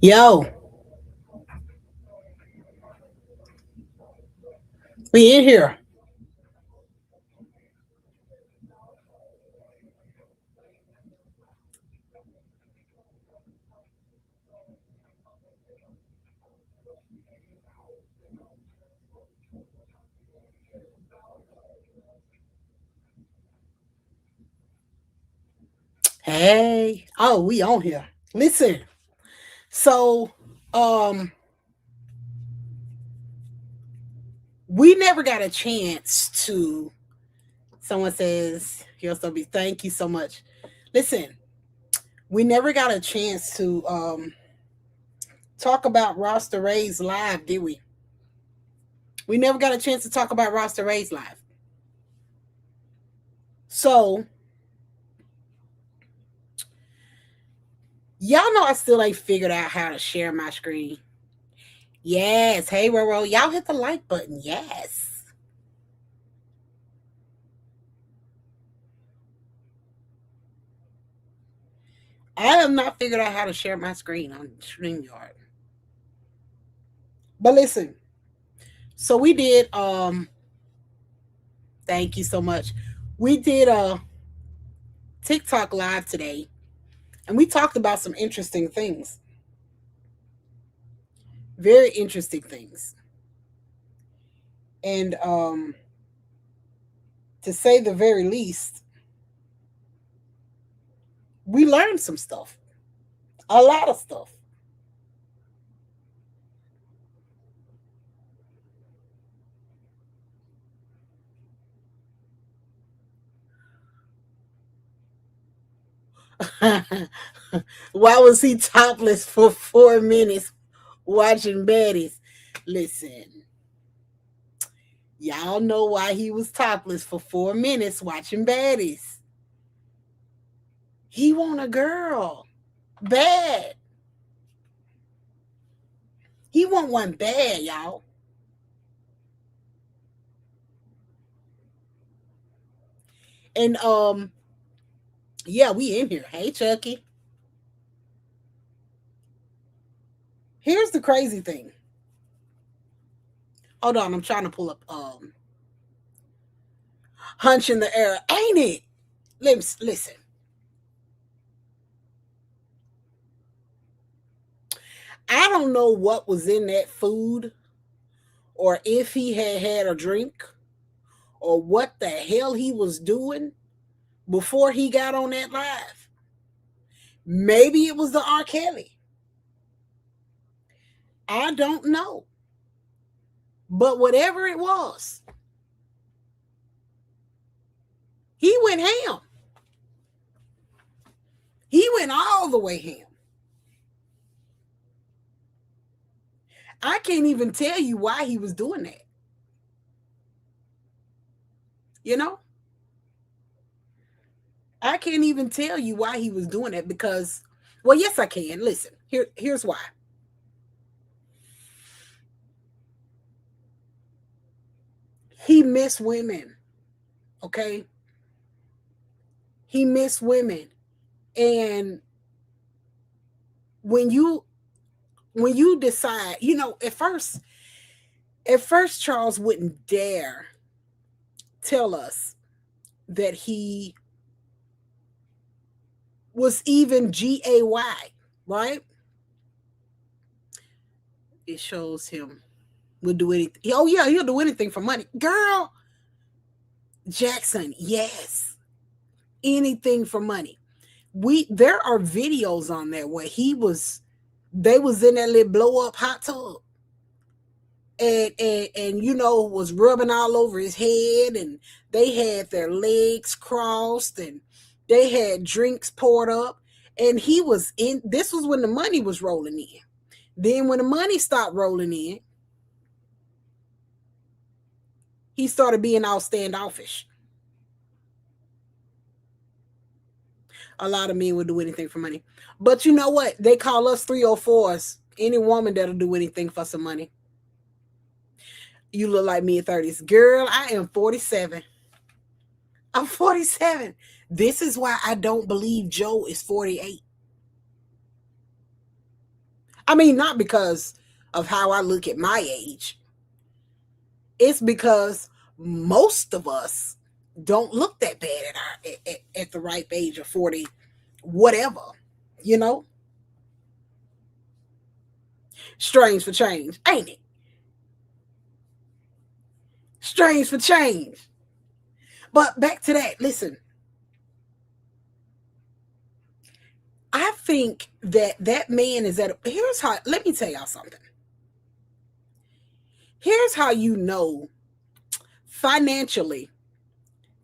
Yo, we in here. Hey. Oh, we on here. Listen. So, um, we never got a chance to. Someone says, "Here's be thank you so much." Listen, we never got a chance to talk about Roster Ray's live, did we? We never got a chance to talk about Roster Ray's live. So, y'all know I still ain't figured out how to share my screen. Yes. Hey, Roro. Y'all hit the like button. Yes. I have not figured out how to share my screen on StreamYard. But listen, so we did thank you so much. We did a TikTok live today and we talked about some interesting things. Very interesting things. And to say the very least, we learned some stuff. A lot of stuff. Why was he topless for 4 minutes watching baddies? Listen, y'all know why he was topless for 4 minutes watching baddies. He want a girl. Bad. He want one bad, y'all. And yeah, we in here. Hey Chucky. Here's the crazy thing. Hold on, I'm trying to pull up Hunch in the Air. Ain't it? Listen. I don't know what was in that food or if he had had a drink or what the hell he was doing before he got on that live. Maybe it was the R. Kelly. I don't know. But whatever it was, he went ham. He went all the way ham. I can't even tell you why he was doing that. You know? I can't even tell you why he was doing that because, well, yes, I can. Listen, here's why. He missed women. Okay? He missed women. And when you decide, at first Charles wouldn't dare tell us that he was even GAY, right? It shows him will do anything. Oh yeah, he'll do anything for money. Girl, Jackson, yes. Anything for money. There are videos on there where they was in that little blow up hot tub and was rubbing all over his head and they had their legs crossed and they had drinks poured up and he was in this was when the money was rolling in. Then when the money stopped rolling in, he started being all standoffish. A lot of men would do anything for money. But you know what? They call us 304s. Any woman that'll do anything for some money. You look like mid-30s. Girl, I am 47. I'm 47. This is why I don't believe Joe is 48. I mean, not because of how I look at my age. It's because most of us don't look that bad at the ripe age of 40, whatever, you know? Strange for change, ain't it? Strange for change. But back to that, listen, I think that man is at here's how, let me tell y'all something. Here's how you know financially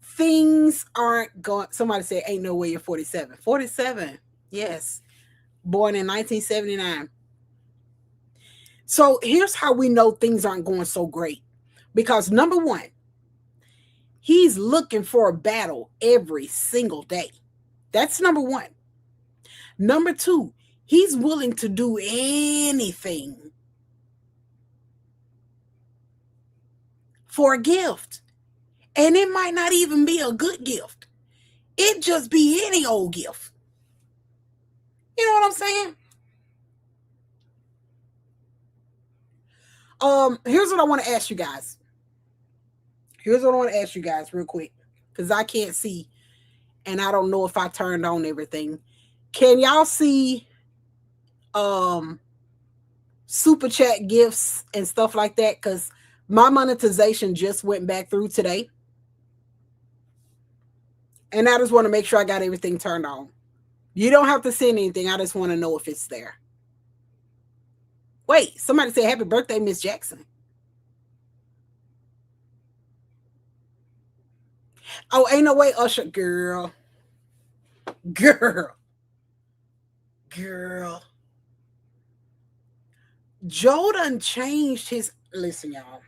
things aren't going. Somebody said, ain't no way you're 47. 47, yes. Born in 1979. So here's how we know things aren't going so great. Because number one, he's looking for a battle every single day. That's number one. Number two, he's willing to do anything for a gift. And it might not even be a good gift. It just be any old gift. You know what I'm saying? Here's what I want to ask you guys. Here's what I want to ask you guys real quick. Because I can't see. And I don't know if I turned on everything. Can y'all see super chat gifts and stuff like that? Because my monetization just went back through today. And I just want to make sure I got everything turned on. You don't have to send anything. I just want to know if it's there. Wait, somebody said happy birthday, Miss Jackson. Oh, ain't no way, Usher. Girl. Girl. Girl. Joe done changed his. Listen, y'all.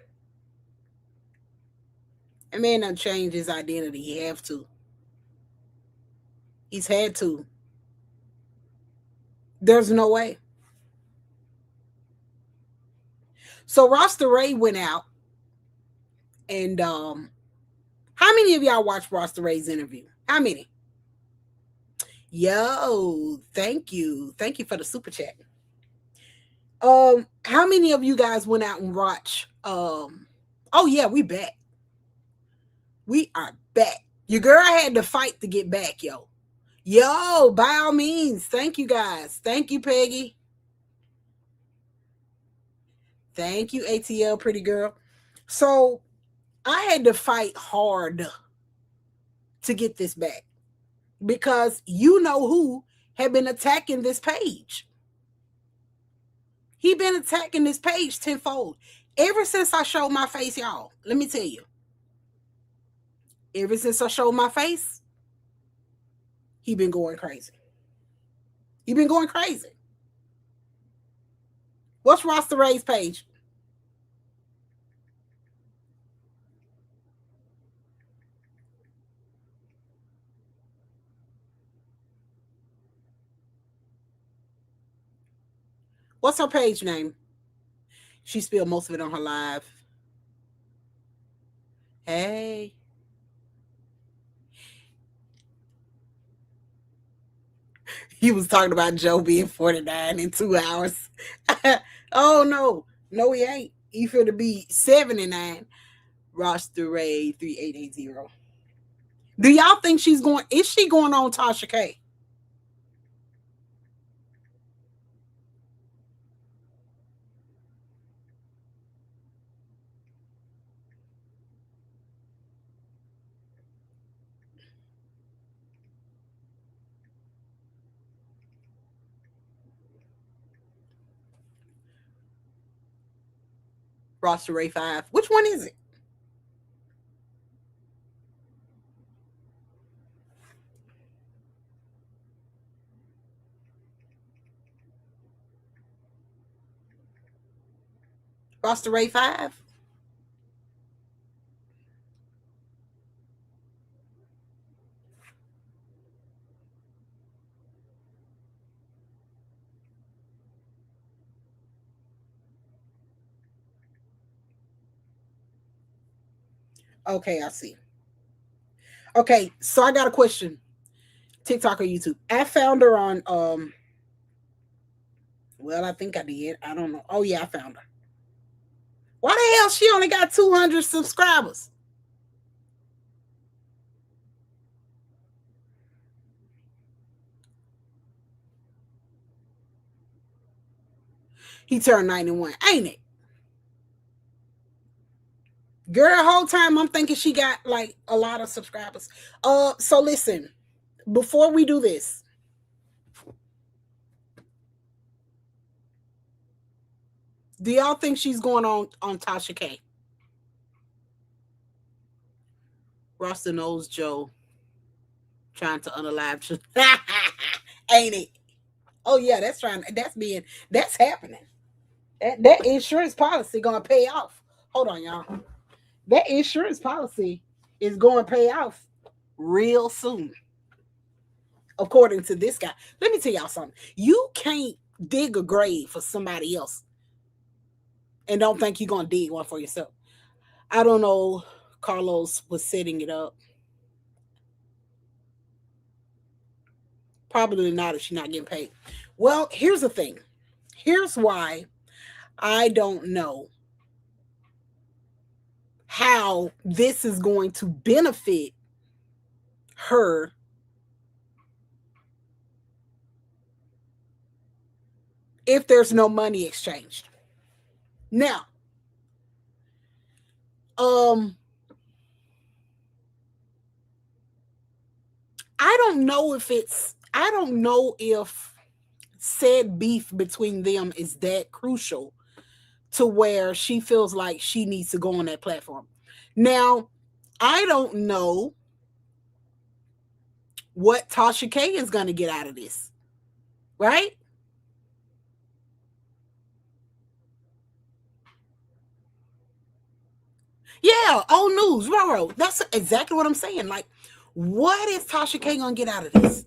That man done changed his identity. He have to. He's had to. There's no way. So Roster Ray went out, and how many of y'all watched Roster Ray's interview? How many? Yo, thank you. Thank you for the super chat. How many of you guys went out and watched oh yeah, we back. We are back. Your girl had to fight to get back, yo. Yo, by all means, thank you guys. Thank you, Peggy. Thank you, ATL, pretty girl. So I had to fight hard to get this back because you know who had been attacking this page. He been attacking this page tenfold. Ever since I showed my face, y'all, let me tell you. Ever since I showed my face, he been going crazy. He been going crazy. What's Roster Ray's page? What's her page name? She spilled most of it on her live. Hey. He was talking about Joe being 49 in 2 hours. Oh, no. No, he ain't. He finna be 79. Roster Ray 3880. Do y'all think she's going? Is she going on Tasha K? Roster Ray 5. Which one is it? Roster Ray 5? Okay, I see. Okay, so I got a question. TikTok or YouTube? I found her on well, I think I did. I don't know. Oh yeah, I found her. Why the hell she only got 200 subscribers? He turned 91, ain't it? Girl, the whole time I'm thinking she got like a lot of subscribers. So listen, before we do this, do y'all think she's going on Tasha K? Rasta knows Joe trying to unalive. Ain't it? Oh yeah, that's happening. That insurance policy gonna pay off. Hold on, y'all. That insurance policy is going to pay off real soon, according to this guy. Let me tell y'all something. You can't dig a grave for somebody else and don't think you're going to dig one for yourself. I don't know. Carlos was setting it up. Probably not if she's not getting paid. Well, here's the thing. Here's why I don't know how this is going to benefit her if there's no money exchanged. Now, I don't know if said beef between them is that crucial to where she feels like she needs to go on that platform. Now, I don't know what Tasha K is going to get out of this, right? Yeah, old news, railroad. That's exactly what I'm saying. Like, what is Tasha K going to get out of this?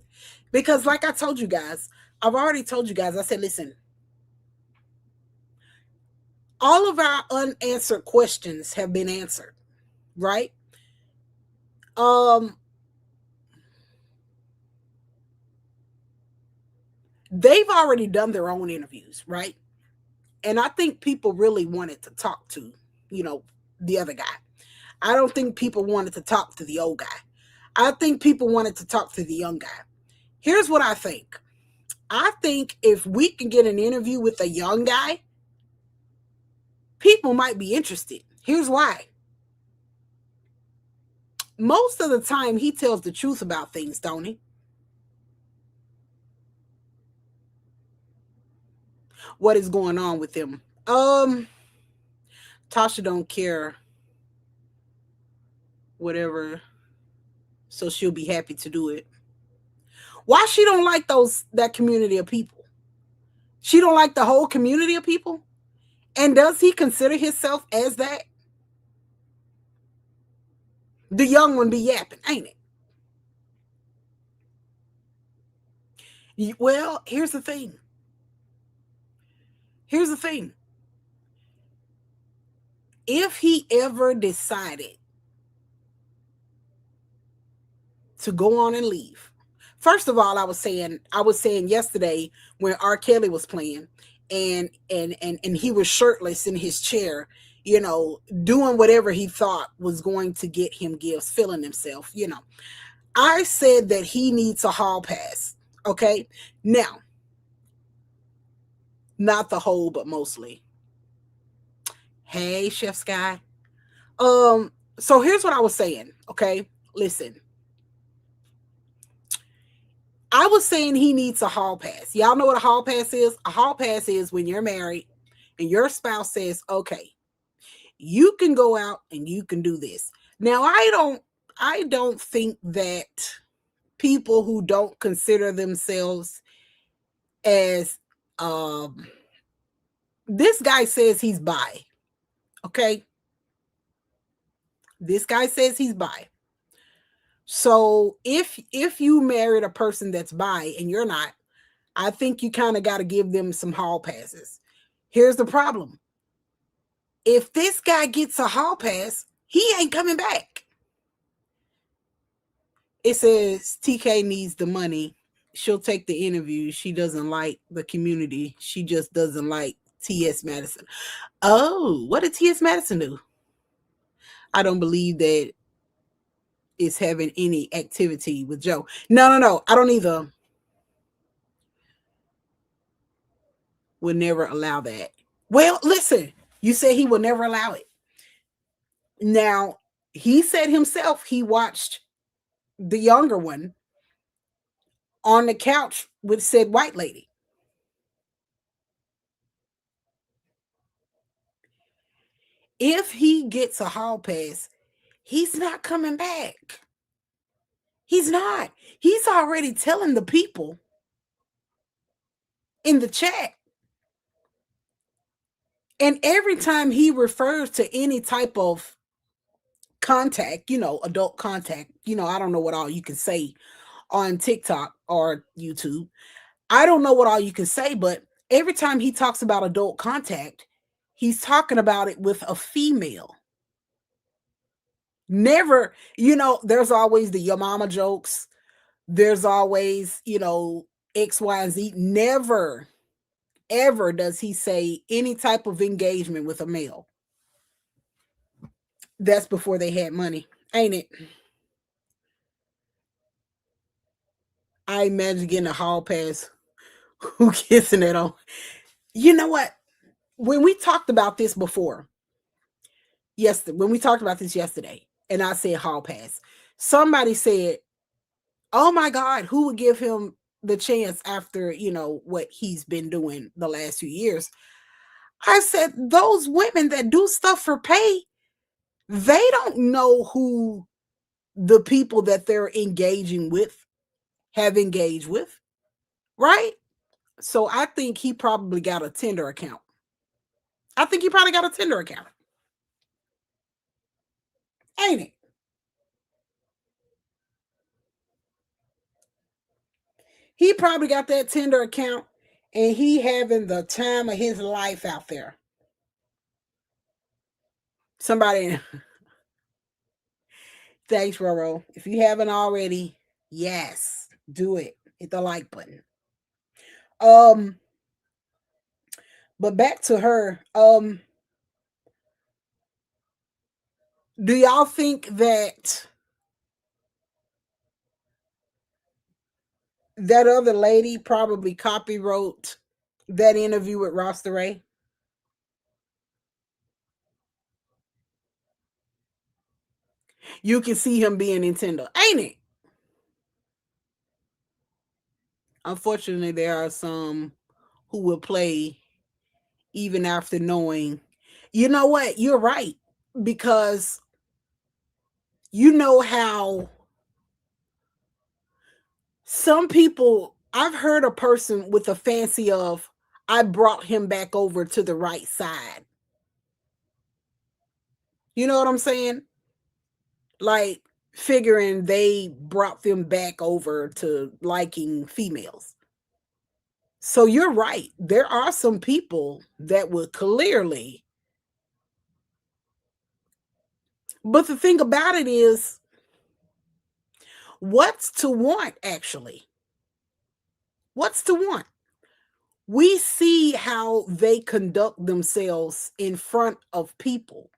Because, like I told you guys, I've already told you guys, I said, listen, all of our unanswered questions have been answered, right? They've already done their own interviews, right? And I think people really wanted to talk to, the other guy. I don't think people wanted to talk to the old guy. I think people wanted to talk to the young guy. Here's what I think. I think if we can get an interview with a young guy, people might be interested. Here's why. Most of the time, he tells the truth about things, don't he? What is going on with him? Tasha don't care. Whatever. So she'll be happy to do it. Why she don't like that community of people? She don't like the whole community of people? And does he consider himself as that? The young one be yapping, ain't it? Well, here's the thing. If he ever decided to go on and leave, first of all, I was saying yesterday when R. Kelly was playing and he was shirtless in his chair, doing whatever he thought was going to get him gifts, feeling himself, I said that he needs a hall pass. Okay. Now, not the whole, but mostly. Hey, Chef Sky. So here's what I was saying. Okay. Listen. I was saying he needs a hall pass. Y'all know what a hall pass is? A hall pass is when you're married and your spouse says, okay, you can go out and you can do this. Now, I don't think that people who don't consider themselves as this guy says he's bi. Okay. This guy says he's bi. So if you married a person that's bi and you're not, I think you kind of got to give them some hall passes. Here's the problem. If this guy gets a hall pass, he ain't coming back. It says TK needs the money. She'll take the interview. She doesn't like the community. She just doesn't like T.S. Madison. Oh, what did T.S. Madison do? I don't believe that it's having any activity with Joe. No. I don't either. Would never allow that. Well, listen, you say he will never allow it. Now, he said himself he watched the younger one on the couch with said white lady. If he gets a hall pass, he's not coming back. He's not. He's already telling the people in the chat. And every time he refers to any type of contact, adult contact, I don't know what all you can say on TikTok or YouTube. I don't know what all you can say, but every time he talks about adult contact, he's talking about it with a female. Never, there's always the your mama jokes. There's always, X, Y, and Z. Never, ever does he say any type of engagement with a male. That's before they had money, ain't it? I imagine getting a hall pass. Who kissing it on? You know what? When we talked about this before, when we talked about this yesterday, and I said hall pass, somebody said, "Oh my God, who would give him the chance after what he's been doing the last few years?" I said, those women that do stuff for pay, they don't know who the people that they're engaging with have engaged with, right? So I think he probably got a Tinder account. I think he probably got a Tinder account. Ain't it? He probably got that Tinder account and he having the time of his life out there. Somebody, thanks, Roro. If you haven't already, yes, do it. Hit the like button. But back to her. Do y'all think that that other lady probably copywrote that interview with Ross DeRay? You can see him being Nintendo, ain't it? Unfortunately, there are some who will play even after knowing. You know what? You're right. Because you know how some people, I've heard a person with a fancy of, I brought him back over to the right side. You know what I'm saying? Like figuring they brought them back over to liking females. So you're right. There are some people that would clearly. But the thing about it is, what's to want actually? What's to want? We see how they conduct themselves in front of people.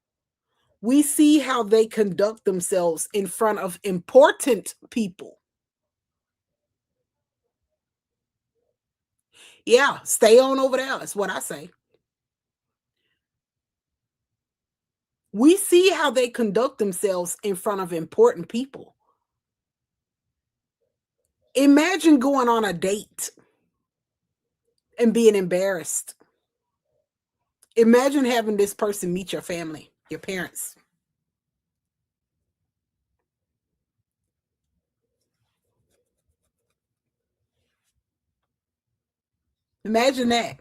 We see how they conduct themselves in front of important people. Yeah, stay on over there. That's what I say. We see how they conduct themselves in front of important people. Imagine going on a date and being embarrassed. Imagine having this person meet your family, your parents. Imagine that.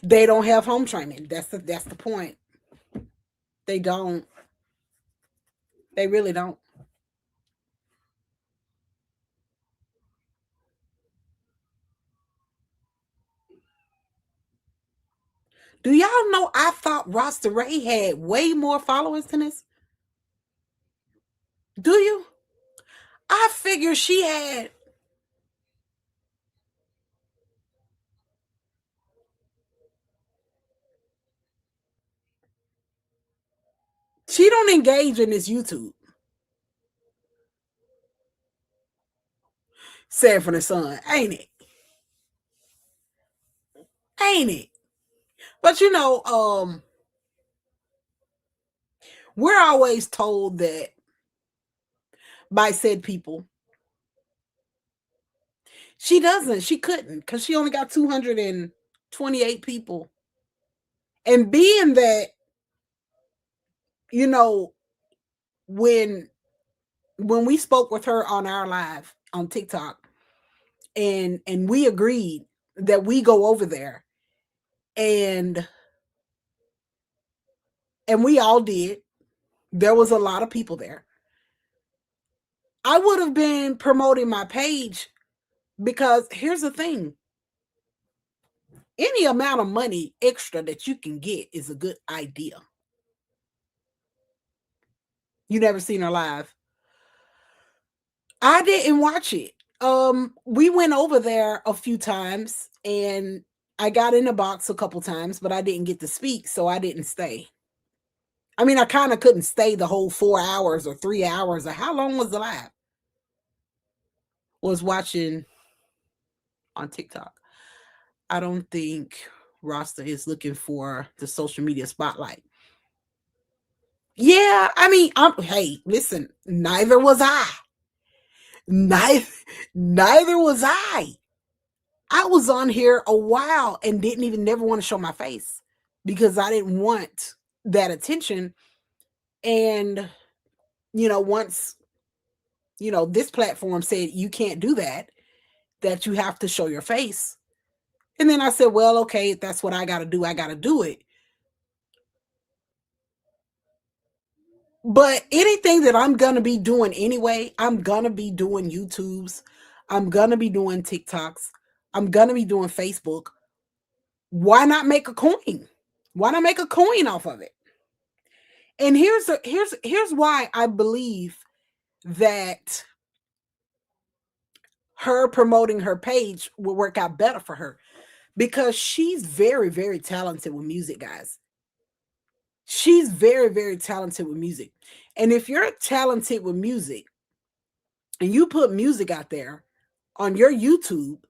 They don't have home training. That's the point. They don't. They really don't. Do y'all know I thought Ross DeRay had way more followers than this? Do you? I figure she had. She don't engage in this YouTube. Sad for the son, ain't it? Ain't it? But we're always told that by said people. She doesn't. She couldn't because she only got 228 people. And being that, you know, when we spoke with her on our live on TikTok, and we agreed that we go over there, and we all did. There was a lot of people there. I would have been promoting my page because here's the thing: any amount of money extra that you can get is a good idea. You never seen her live. I didn't watch it. We went over there a few times and I got in the box a couple times, but I didn't get to speak, so I didn't stay. I mean, I kind of couldn't stay the whole 4 hours or 3 hours or how long was the live? Was watching on TikTok. I don't think Rasta is looking for the social media spotlight. Yeah, I mean, hey, listen, neither was I. Neither, neither was I. I was on here a while and didn't even never want to show my face because I didn't want that attention. And, once, this platform said you can't do that, that you have to show your face. And then I said, well, okay, if that's what I got to do, I got to do it. But anything that I'm going to be doing anyway, I'm going to be doing YouTubes. I'm going to be doing TikToks. I'm going to be doing Facebook. Why not make a coin? Why not make a coin off of it? And here's why I believe that her promoting her page will work out better for her because she's very, very talented with music, guys. She's very, very talented with music. And if you're talented with music and you put music out there on your YouTube,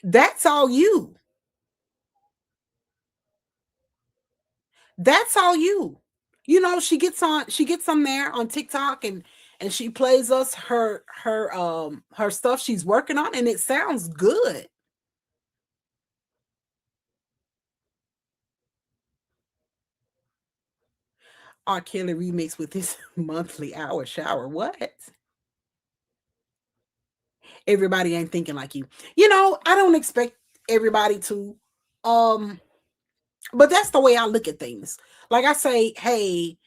that's all you. That's all you. She gets on there on TikTok and she plays us her stuff she's working on and it sounds good. R. Kelly remix with his monthly hour shower. What? Everybody ain't thinking like you. I don't expect everybody to. Um, but that's the way I look at things. Like I say, hey,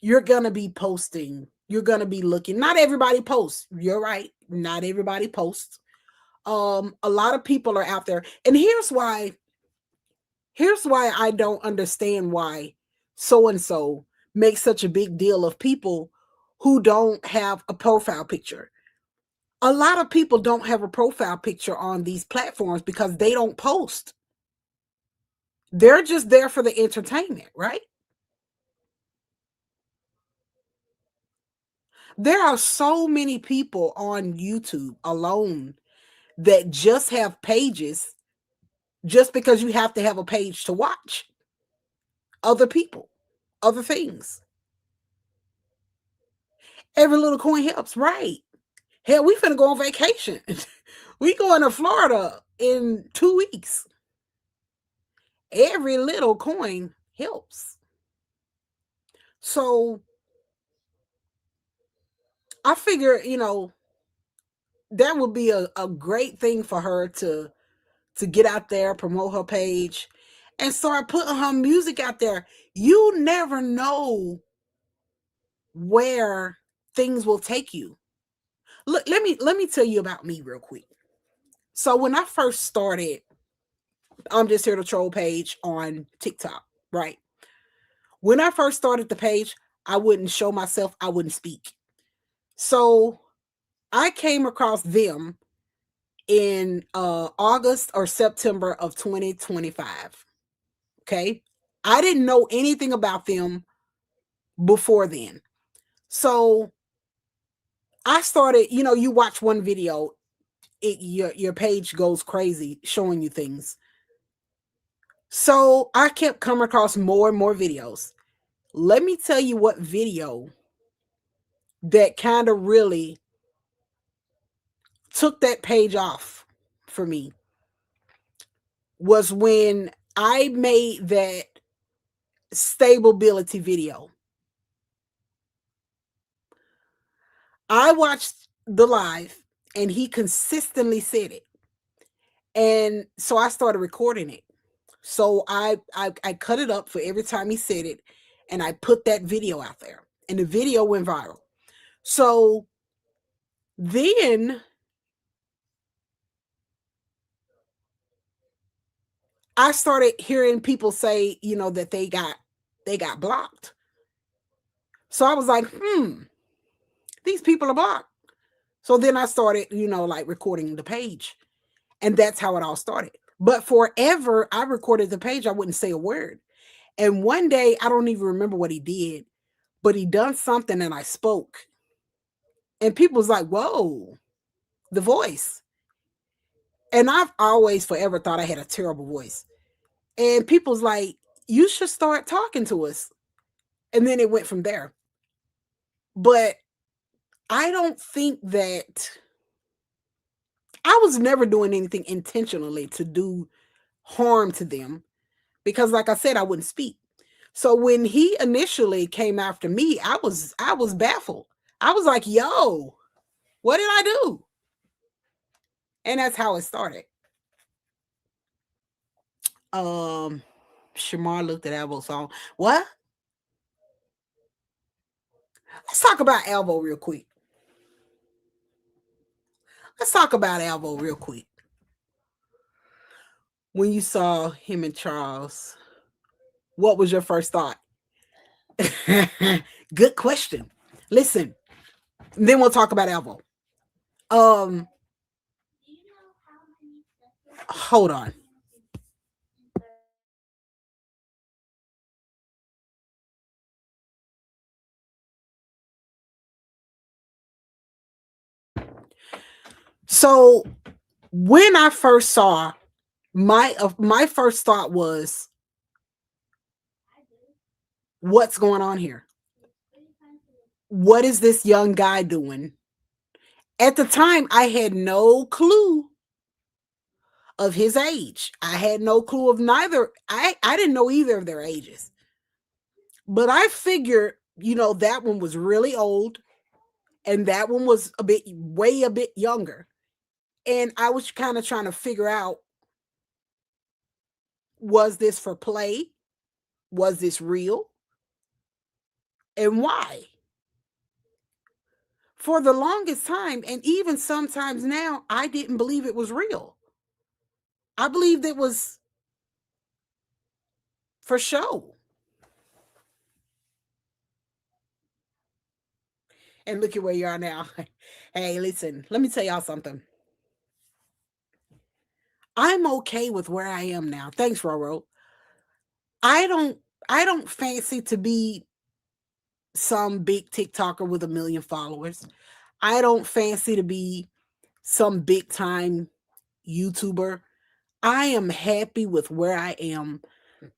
you're gonna be posting, you're gonna be looking. Not everybody posts. You're right. Not everybody posts. A lot of people are out there. And here's why I don't understand why so and so makes such a big deal of people who don't have a profile picture. A lot of people don't have a profile picture on these platforms because they don't post. They're just there for the entertainment, right? There are so many people on YouTube alone that just have pages just because you have to have a page to watch other people, other things. Every little coin helps, right? Hell, we finna go on vacation. We going to Florida in 2 weeks. Every little coin helps. So I figure, that would be a great thing for her to get out there, promote her page, and start putting her music out there. You never know where things will take you. Look, let me tell you about me real quick. So when I first started, I'm just here to troll page on TikTok, right? When I first started the page, I wouldn't show myself, I wouldn't speak. So I came across them in August or September of 2025. Okay. I didn't know anything about them before then. So I started, you watch one video, your page goes crazy showing you things. So I kept coming across more and more videos. Let me tell you what video that kind of really took that page off for me was when I made that stability video. I watched the live and he consistently said it. And so I started recording it. So I cut it up for every time he said it, and I put that video out there. And the video went viral. So then I started hearing people say, that they got blocked. So I was like, these people are blocked. So then I started, like recording the page. And that's how it all started. But forever, I recorded the page. I wouldn't say a word. And one day, I don't even remember what he did, but he done something and I spoke. And people was like, whoa, the voice. And I've always forever thought I had a terrible voice. And people's like, you should start talking to us. And then it went from there. But I don't think that I was never doing anything intentionally to do harm to them because like I said, I wouldn't speak. So when he initially came after me, I was baffled. I was like, yo, what did I do? And that's how it started. Shamar looked at Elbow song. What? Let's talk about Elbow real quick. When you saw him and Charles, what was your first thought? Good question. Listen, then we'll talk about Elbow. Hold on. So when I first saw my first thought was, what's going on here? What is this young guy doing? At the time, I had no clue of his age. I had no clue of neither. I didn't know either of their ages. But I figured, that one was really old and that one was a bit younger. And I was kind of trying to figure out, was this for play? Was this real? And why? For the longest time, and even sometimes now, I didn't believe it was real. I believed it was for show. And look at where you are now. Hey, listen, let me tell y'all something. I'm okay with where I am now. Thanks, Roro. I don't fancy to be some big TikToker with 1 million followers. I don't fancy to be some big time YouTuber. I am happy with where I am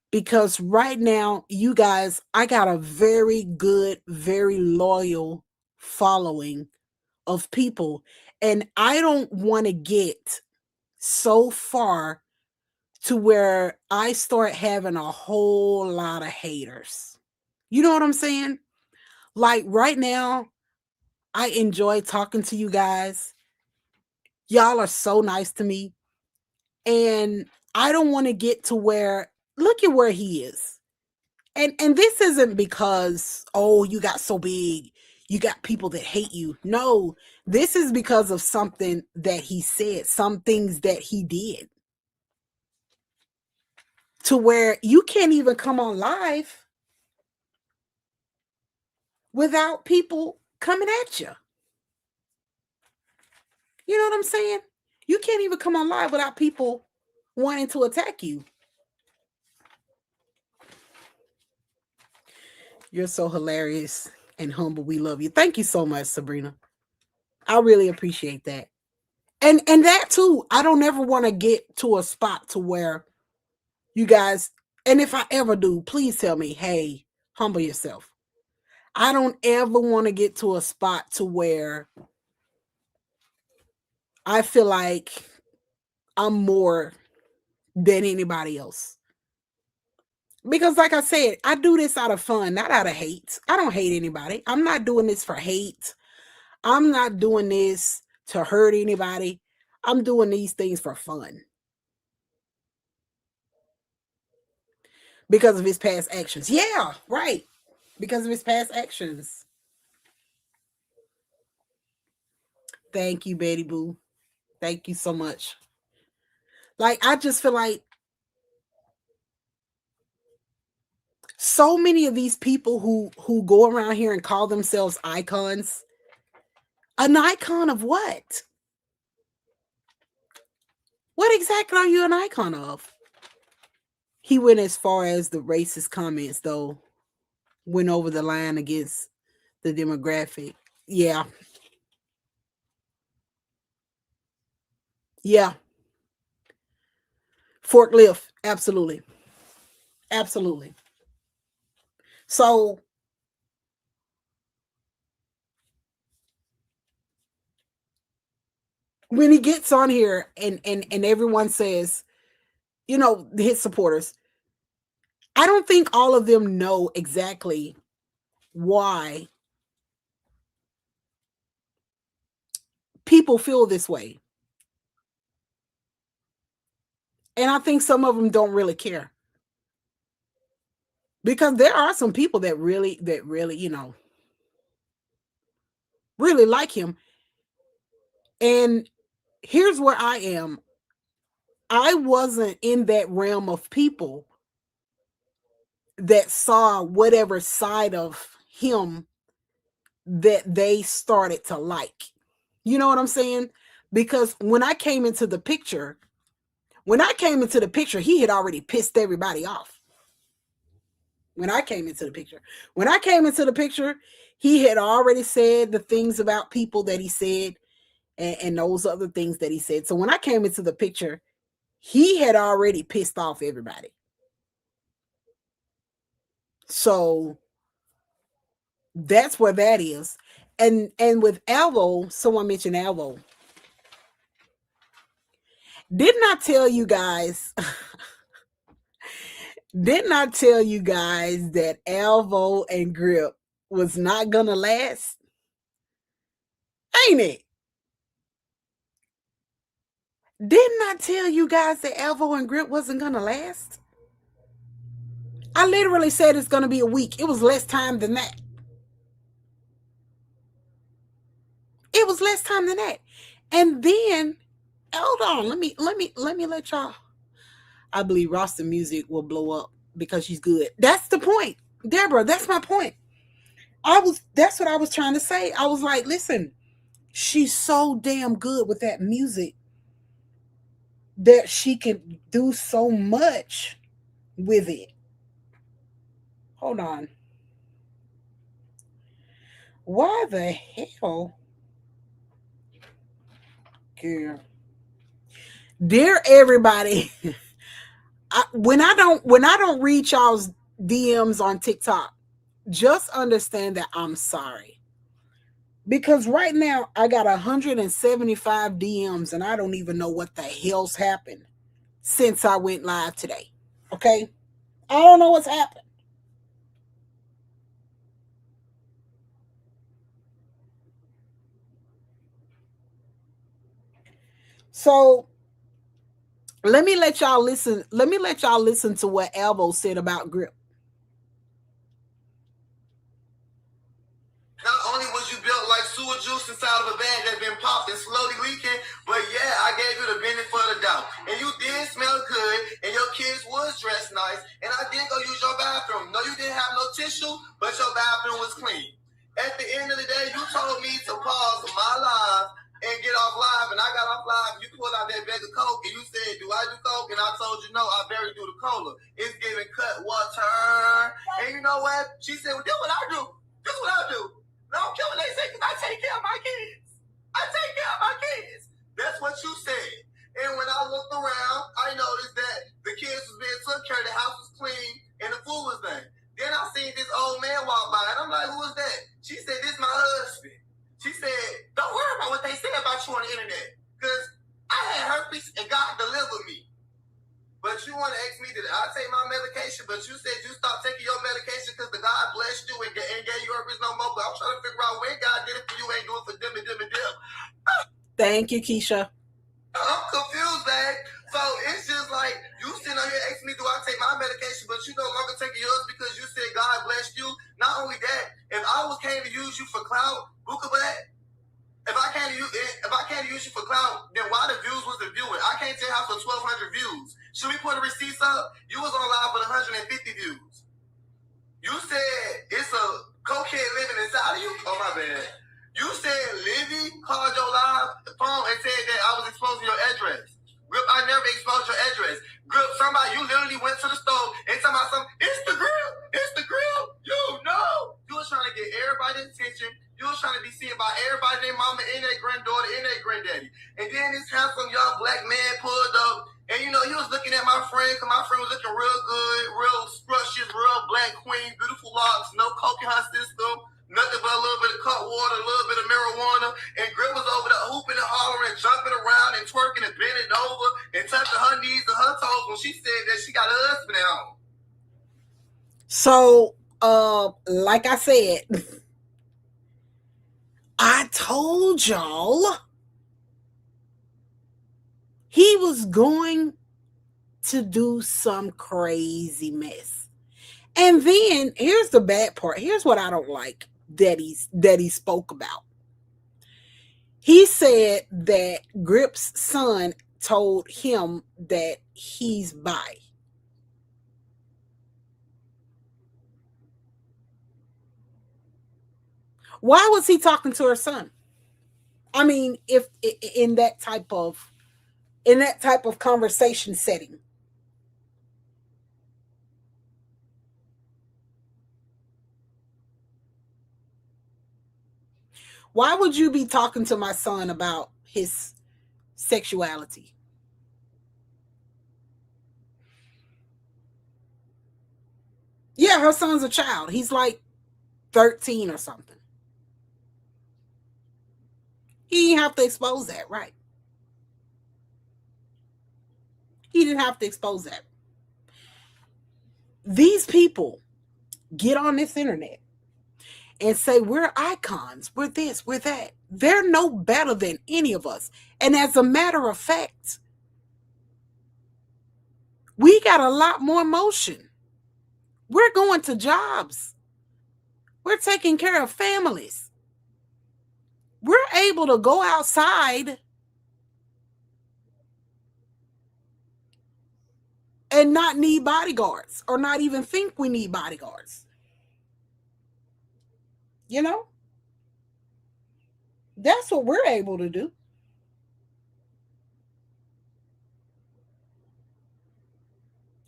because right now, you guys, I got a very good, very loyal following of people. And I don't want to get so far to where I start having a whole lot of haters. You know what I'm saying? Like right now, I enjoy talking to you guys. Y'all are so nice to me. And I don't want to get to where, look at where he is. And this isn't because, oh, you got so big, you got people that hate you. No, this is because of something that he said, some things that he did. To where you can't even come on live without people coming at you. You know what I'm saying? You can't even come on live without people wanting to attack you. You're so hilarious and humble. We love you. Thank you so much, Sabrina. I really appreciate that. And that too, I don't ever want to get to a spot to where you guys, and if I ever do, please tell me, hey, humble yourself. I don't ever want to get to a spot to where I feel like I'm more than anybody else. Because like I said, I do this out of fun, not out of hate. I don't hate anybody. I'm not doing this for hate. I'm not doing this to hurt anybody. I'm doing these things for fun. Because of his past actions. Yeah, right. Because of his past actions. Thank you, Betty Boo. Thank you so much. Like, I just feel like so many of these people who go around here and call themselves icons. An icon of what? What exactly are you an icon of? He went as far as the racist comments, though. Went over the line against the demographic. Yeah. Yeah. Forklift. Absolutely. Absolutely. So when he gets on here and everyone says, you know, his supporters, I don't think all of them know exactly why people feel this way. And I think some of them don't really care. Because there are some people that really, you know, really like him. And here's where I am. I wasn't in that realm of people that saw whatever side of him that they started to like. You know what I'm saying? Because when I came into the picture, he had already pissed everybody off. When I came into the picture, he had already said the things about people that he said and those other things that he said. So when I came into the picture, he had already pissed off everybody. So that's where that is. And with Alvo, someone mentioned Alvo. Didn't I tell you guys? Didn't I tell you guys that Alvo and Grip was not gonna last? Ain't it? Didn't I tell you guys that Alvo and Grip wasn't gonna last? I literally said it's gonna be a week. It was less time than that. It was less time than that. And then, hold on, let me let y'all. I believe Rasta music will blow up because she's good. That's the point. Deborah, that's my point. That's what I was trying to say. I was like, listen, she's so damn good with that music that she can do so much with it. Hold on. Why the hell? Girl. Dear everybody, when I don't read y'all's DMs on TikTok, just understand that I'm sorry. Because right now I got 175 DMs and I don't even know what the hell's happened since I went live today. Okay? I don't know what's happened. So let me let y'all listen. Let me let y'all listen to what Alvo said about Grip. Not only was you built like sewer juice inside of a bag that's been popped and slowly leaking, but yeah, I gave you the benefit of the doubt. And you did smell good, and your kids was dressed nice, and I did go use your bathroom. No, you didn't have no tissue, but your bathroom was clean. At the end of the day, you told me to pause my live and get off live, and I got off live. You pulled out that bag of coke, and you said, "Do I do coke?" And I told you, "No, I barely do the cola. It's giving cut water." And you know what? She said, "Well, this what I do. This what I do. I don't care what they say, because I take care of my kids. I take care of my kids." That's what you said. And when I looked around, I noticed that the kids was being took care of, the house was clean, and the food was done. Then I seen this old man walk by, and I'm like, "Who is that?" She said, "This my husband." She said, "Don't worry about what they say about you on the internet, because I had herpes and God delivered me. But you want to ask me, did I take my medication? But you said you stopped taking your medication because the God blessed you and gave you herpes no more. But I'm trying to figure out when God did it for you, ain't do it for them and them and them." Thank you, Keisha. I'm confused, man. So it's just like, you sitting on here asking me, do I take my medication, but you no longer taking yours because you said God blessed you. Not only that, if I came to use you for clout, Bukabat, if I came to use you for clout, then why the views was the viewing? I can't tell how for 1,200 views. Should we put the receipts up? You was on live with 150 views. You said it's a cokehead living inside of you. Oh, my bad. You said Livy called your live phone and said that I was exposing your address. Grip, I never exposed your address. Grip, somebody, you literally went to the stove and talking about something. It's the grill. It's the grill. You know. You was trying to get everybody's attention. You was trying to be seen by everybody, their mama and their granddaughter and their granddaddy. And then this handsome young black man pulled up. And, you know, he was looking at my friend, because my friend was looking real good, real scrumptious, real black queen, beautiful locks, no coke in her system. Nothing but a little bit of cut water, a little bit of marijuana, and Grip was over there hooping and hollering, jumping around and twerking and bending over and touching her knees and her toes when she said that she got a husband at home. So, like I said, I told y'all he was going to do some crazy mess. And then here's the bad part. Here's what I don't like that he spoke about. He said that Grip's son told him that he's bi. Why was he talking to her son? I mean, if in that type of conversation setting. Why would you be talking to my son about his sexuality? Yeah, her son's a child. He's like 13 or something. He didn't have to expose that, right? He didn't have to expose that. These people get on this internet and say, we're icons, we're this, we're that. They're no better than any of us. And as a matter of fact, we got a lot more motion. We're going to jobs. We're taking care of families. We're able to go outside and not need bodyguards or not even think we need bodyguards. You know? That's what we're able to do.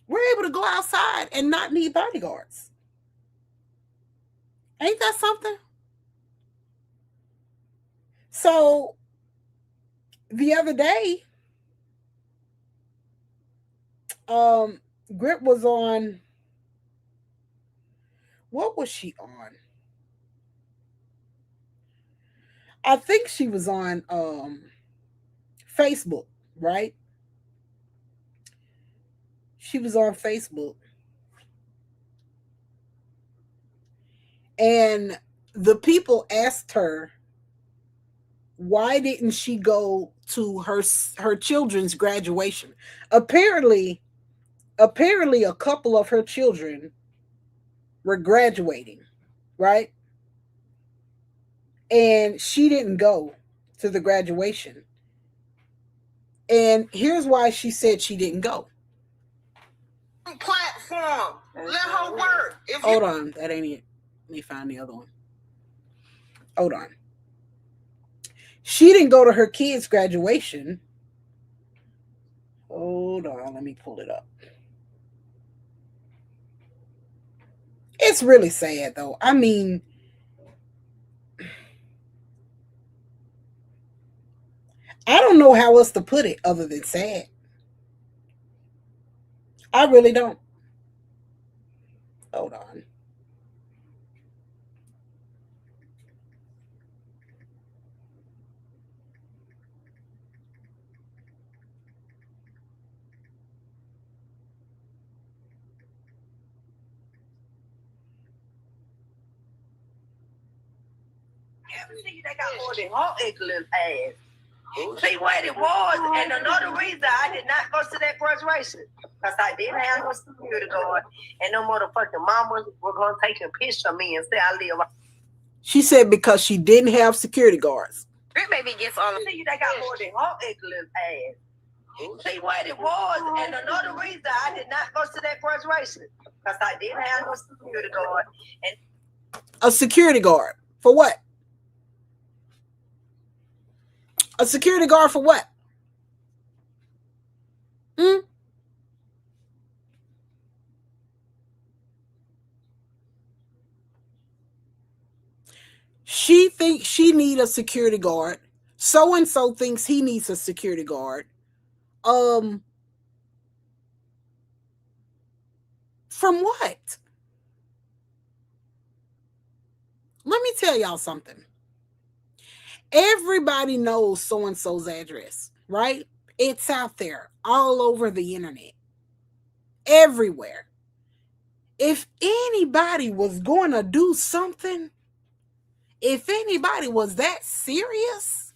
We're able to go outside and not need bodyguards. Ain't that something? So the other day, Grip was on, what was she on? I think she was on Facebook, right? She was on Facebook. And the people asked her, why didn't she go to her children's graduation? Apparently a couple of her children were graduating, right? And she didn't go to the graduation. And here's why she said she didn't go. Platform. Let her work. Hold on, that ain't it. Let me find the other one. Hold on. She didn't go to her kid's graduation. Hold on, let me pull it up. It's really sad though. I mean, I don't know how else to put it other than sad. I really don't. Hold on. See, they got more than her ugly ass. See what it was, and another reason I did not go to that graduation because I didn't have no security guard, and no motherfucking mamas were gonna take a picture of me and say I live. She said because she didn't have security guards. It maybe gets all of you. They got more than her ugly ass. See what it was, and another reason I did not go to that graduation because I didn't have no security guard. And a security guard for what? A security guard for what? She thinks she needs a security guard. So and so thinks he needs a security guard. From what? Let me tell y'all something. Everybody knows so and so's address, right? It's out there all over the internet, everywhere. If anybody was going to do something, if anybody was that serious,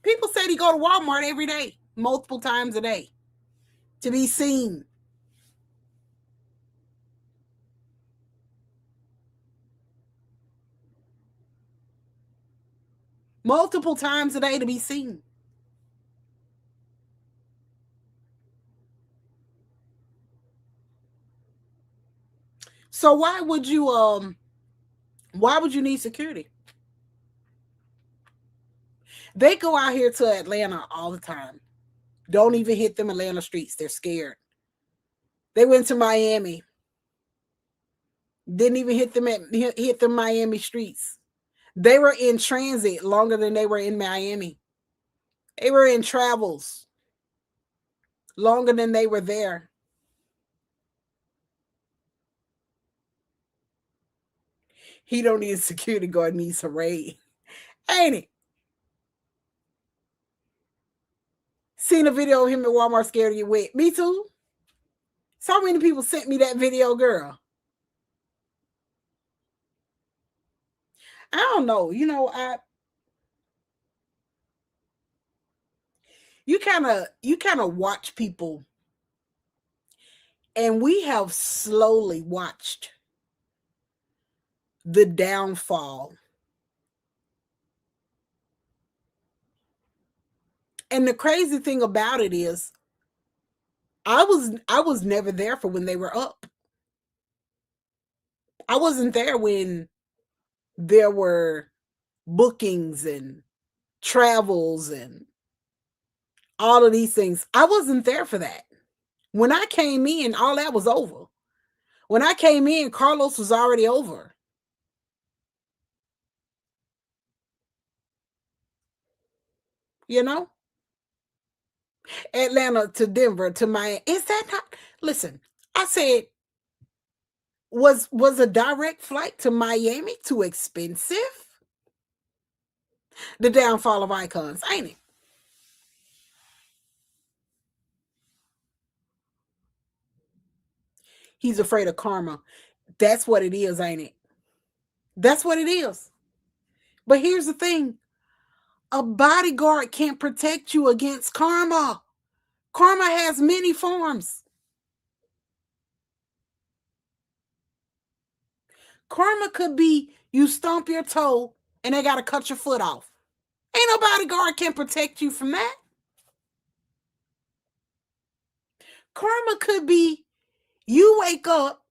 people said he go to Walmart every day, multiple times a day, to be seen. Multiple times a day to be seen. So why would you need security? They go out here to Atlanta all the time. Don't even hit them Atlanta streets. They're scared. They went to Miami. Didn't even hit them Miami streets. They were in transit longer than they were in Miami. They were in travels longer than they were there. He don't need a security guard, needs a raid. Ain't it? Seen a video of him at Walmart scared to get wet. Me too. So many people sent me that video, girl. I don't know. You kind of watch people, and we have slowly watched the downfall. And the crazy thing about it is I was never there for when they were up. I wasn't there when there were bookings and travels and all of these things. I wasn't there for that. When I came in, all that was over. When I came in, Carlos was already over. You know? Atlanta to Denver to Miami. Is that not? Listen, I said, was a direct flight to Miami too expensive? The downfall of icons, ain't it? He's afraid of karma. That's what it is, ain't it? That's what it is. But here's the thing. A bodyguard can't protect you against karma. Karma has many forms. Karma could be you stomp your toe and they got to cut your foot off. Ain't no bodyguard can protect you from that. Karma could be you wake up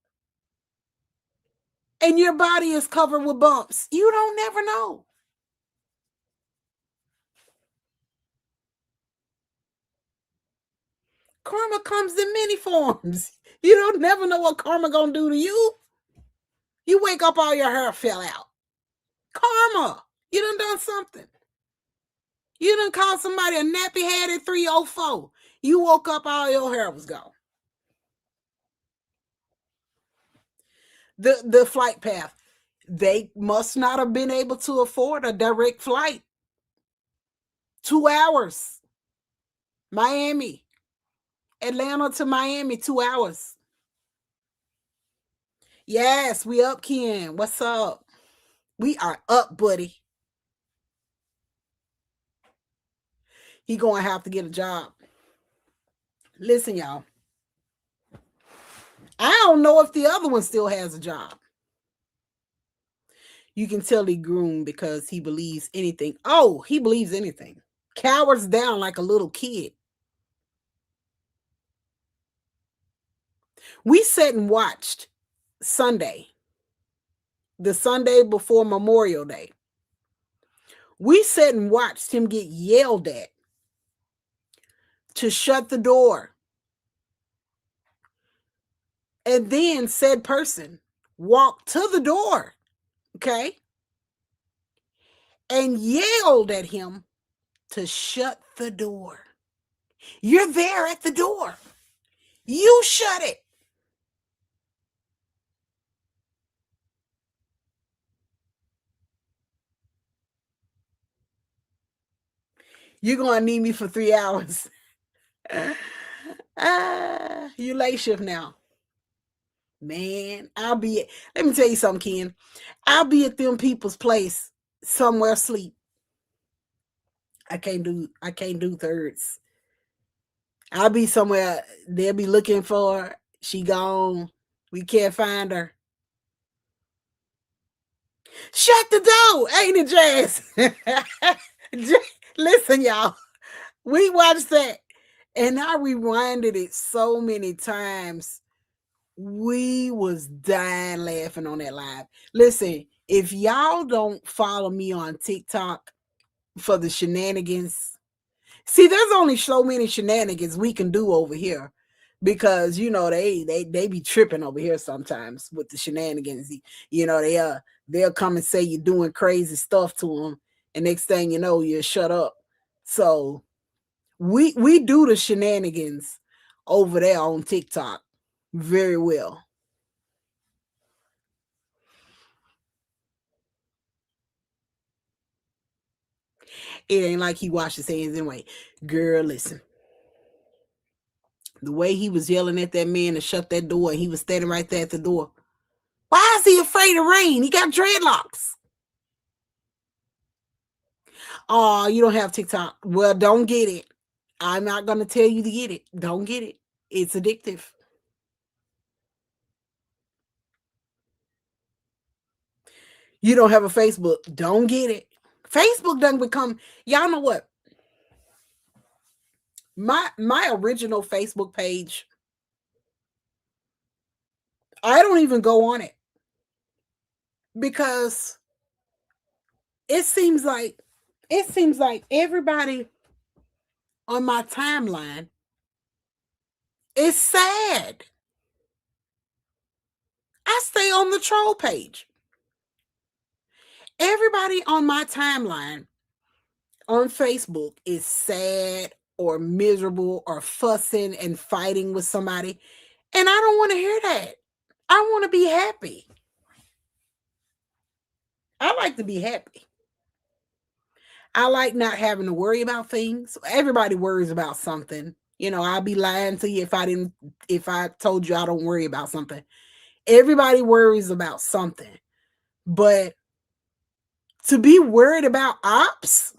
and your body is covered with bumps. You don't never know. Karma comes in many forms. You don't never know what karma gonna do to you. You wake up, all your hair fell out. Karma. You done something. You done called somebody a nappy head at 3:04. You woke up, all your hair was gone. The flight path. They must not have been able to afford a direct flight. 2 hours. Miami. Atlanta to Miami, 2 hours. Yes, we up, Ken. What's up? We are up, buddy. He gonna have to get a job. Listen, y'all. I don't know if the other one still has a job. You can tell he groomed because he believes anything. Oh, he believes anything. Cowers down like a little kid. We sat and watched Sunday, the Sunday before Memorial Day. We sat and watched him get yelled at to shut the door. And then said person walked to the door, okay, and yelled at him to shut the door. You're there at the door. You shut it. You're going to need me for 3 hours. You late shift now. Man, let me tell you something, Ken. I'll be at them people's place somewhere asleep. I can't do thirds. I'll be somewhere, they'll be looking for her. She gone. We can't find her. Shut the door, ain't it, Jazz? Listen, y'all. We watched that, and I rewinded it so many times. We was dying laughing on that live. Listen, if y'all don't follow me on TikTok for the shenanigans, see, there's only so many shenanigans we can do over here because, you know, they be tripping over here sometimes with the shenanigans. You know, they'll come and say you're doing crazy stuff to them, and next thing you know, you shut up. So we do the shenanigans over there on TikTok very well. It ain't like he washed his hands anyway. Girl, listen. The way he was yelling at that man to shut that door, and he was standing right there at the door. Why is he afraid of rain? He got dreadlocks. Oh, you don't have TikTok. Well, don't get it. I'm not going to tell you to get it. Don't get it. It's addictive. You don't have a Facebook. Don't get it. Facebook doesn't become, y'all know what? My original Facebook page, I don't even go on it because it seems like everybody on my timeline is sad. I stay on the troll page. Everybody on my timeline on Facebook is sad or miserable or fussing and fighting with somebody. And I don't want to hear that. I want to be happy. I like to be happy. I like not having to worry about things. Everybody worries about something. You know, I'll be lying to you if I told you I don't worry about something. Everybody worries about something. But to be worried about ops?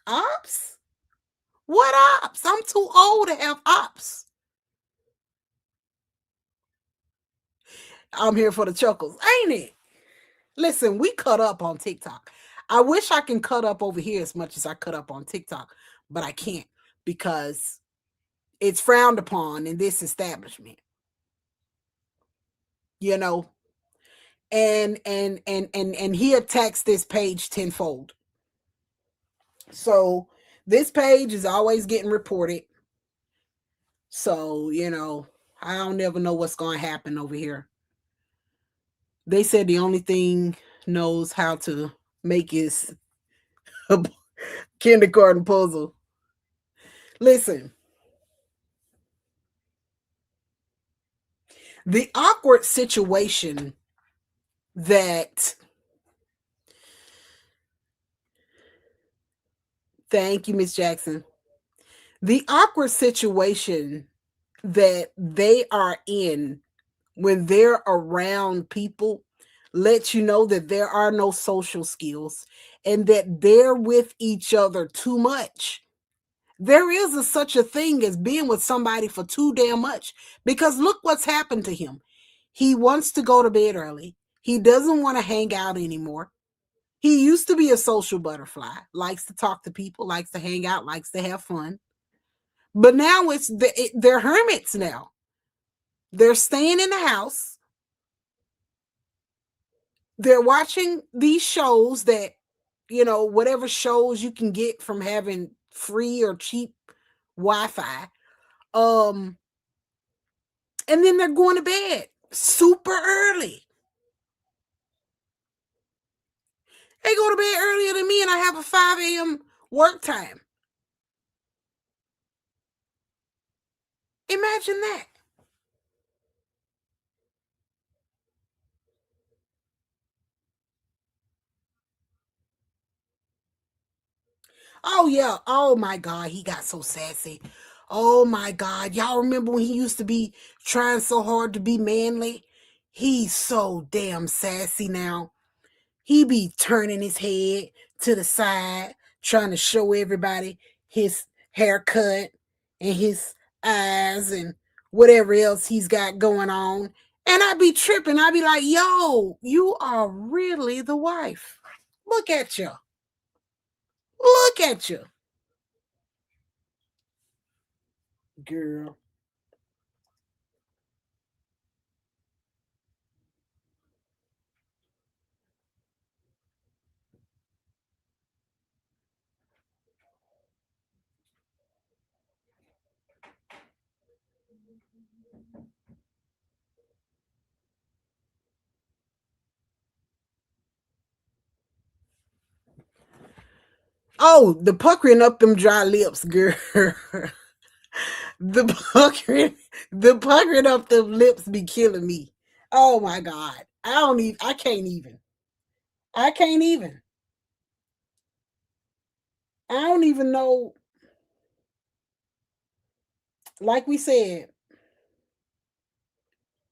Ops? What ops? I'm too old to have ops. I'm here for the chuckles, ain't it? Listen, we cut up on TikTok. I wish I can cut up over here as much as I cut up on TikTok, but I can't because it's frowned upon in this establishment. you know, and he attacks this page tenfold. So this page is always getting reported. So, you know, I don't never know what's going to happen over here. They said the only thing knows how to make is a kindergarten puzzle. Listen, the awkward situation that, thank you, Miss Jackson, the awkward situation that they are in when they're around people lets you know that there are no social skills and that they're with each other too much. There is such a thing as being with somebody for too damn much, because look what's happened to him. He wants to go to bed early. He doesn't want to hang out anymore. He used to be a social butterfly, likes to talk to people, likes to hang out, likes to have fun. But now they're hermits now. They're staying in the house. They're watching these shows that, you know, whatever shows you can get from having free or cheap Wi-Fi. And then they're going to bed super early. They go to bed earlier than me, and I have a 5 a.m. work time. Imagine that. Oh, yeah. Oh, my God. He got so sassy. Oh, my God. Y'all remember when he used to be trying so hard to be manly? He's so damn sassy now. He be turning his head to the side, trying to show everybody his haircut and his eyes and whatever else he's got going on. And I be tripping. I be like, yo, you are really the wife. Look at you. Look at you. Girl. Oh, the puckering up them dry lips, girl. the puckering up them lips be killing me. Oh my God. I can't even. I can't even. I don't even know. Like we said,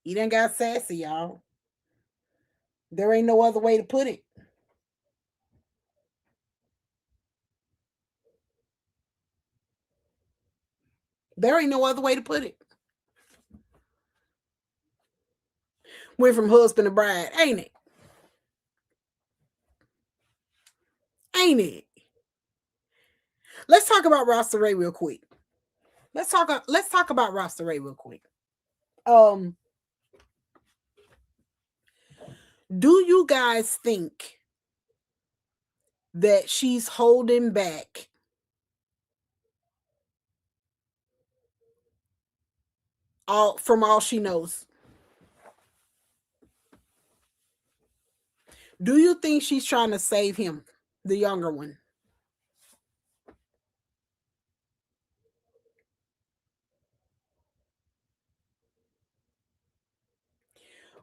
he done got sassy, y'all. There ain't no other way to put it. There ain't no other way to put it. Went from husband to bride, ain't it? Ain't it? Let's talk about Rasta Ray real quick. Let's talk about Rasta Ray real quick. Do you guys think that she's holding back all she knows? Do you think she's trying to save him, the younger one?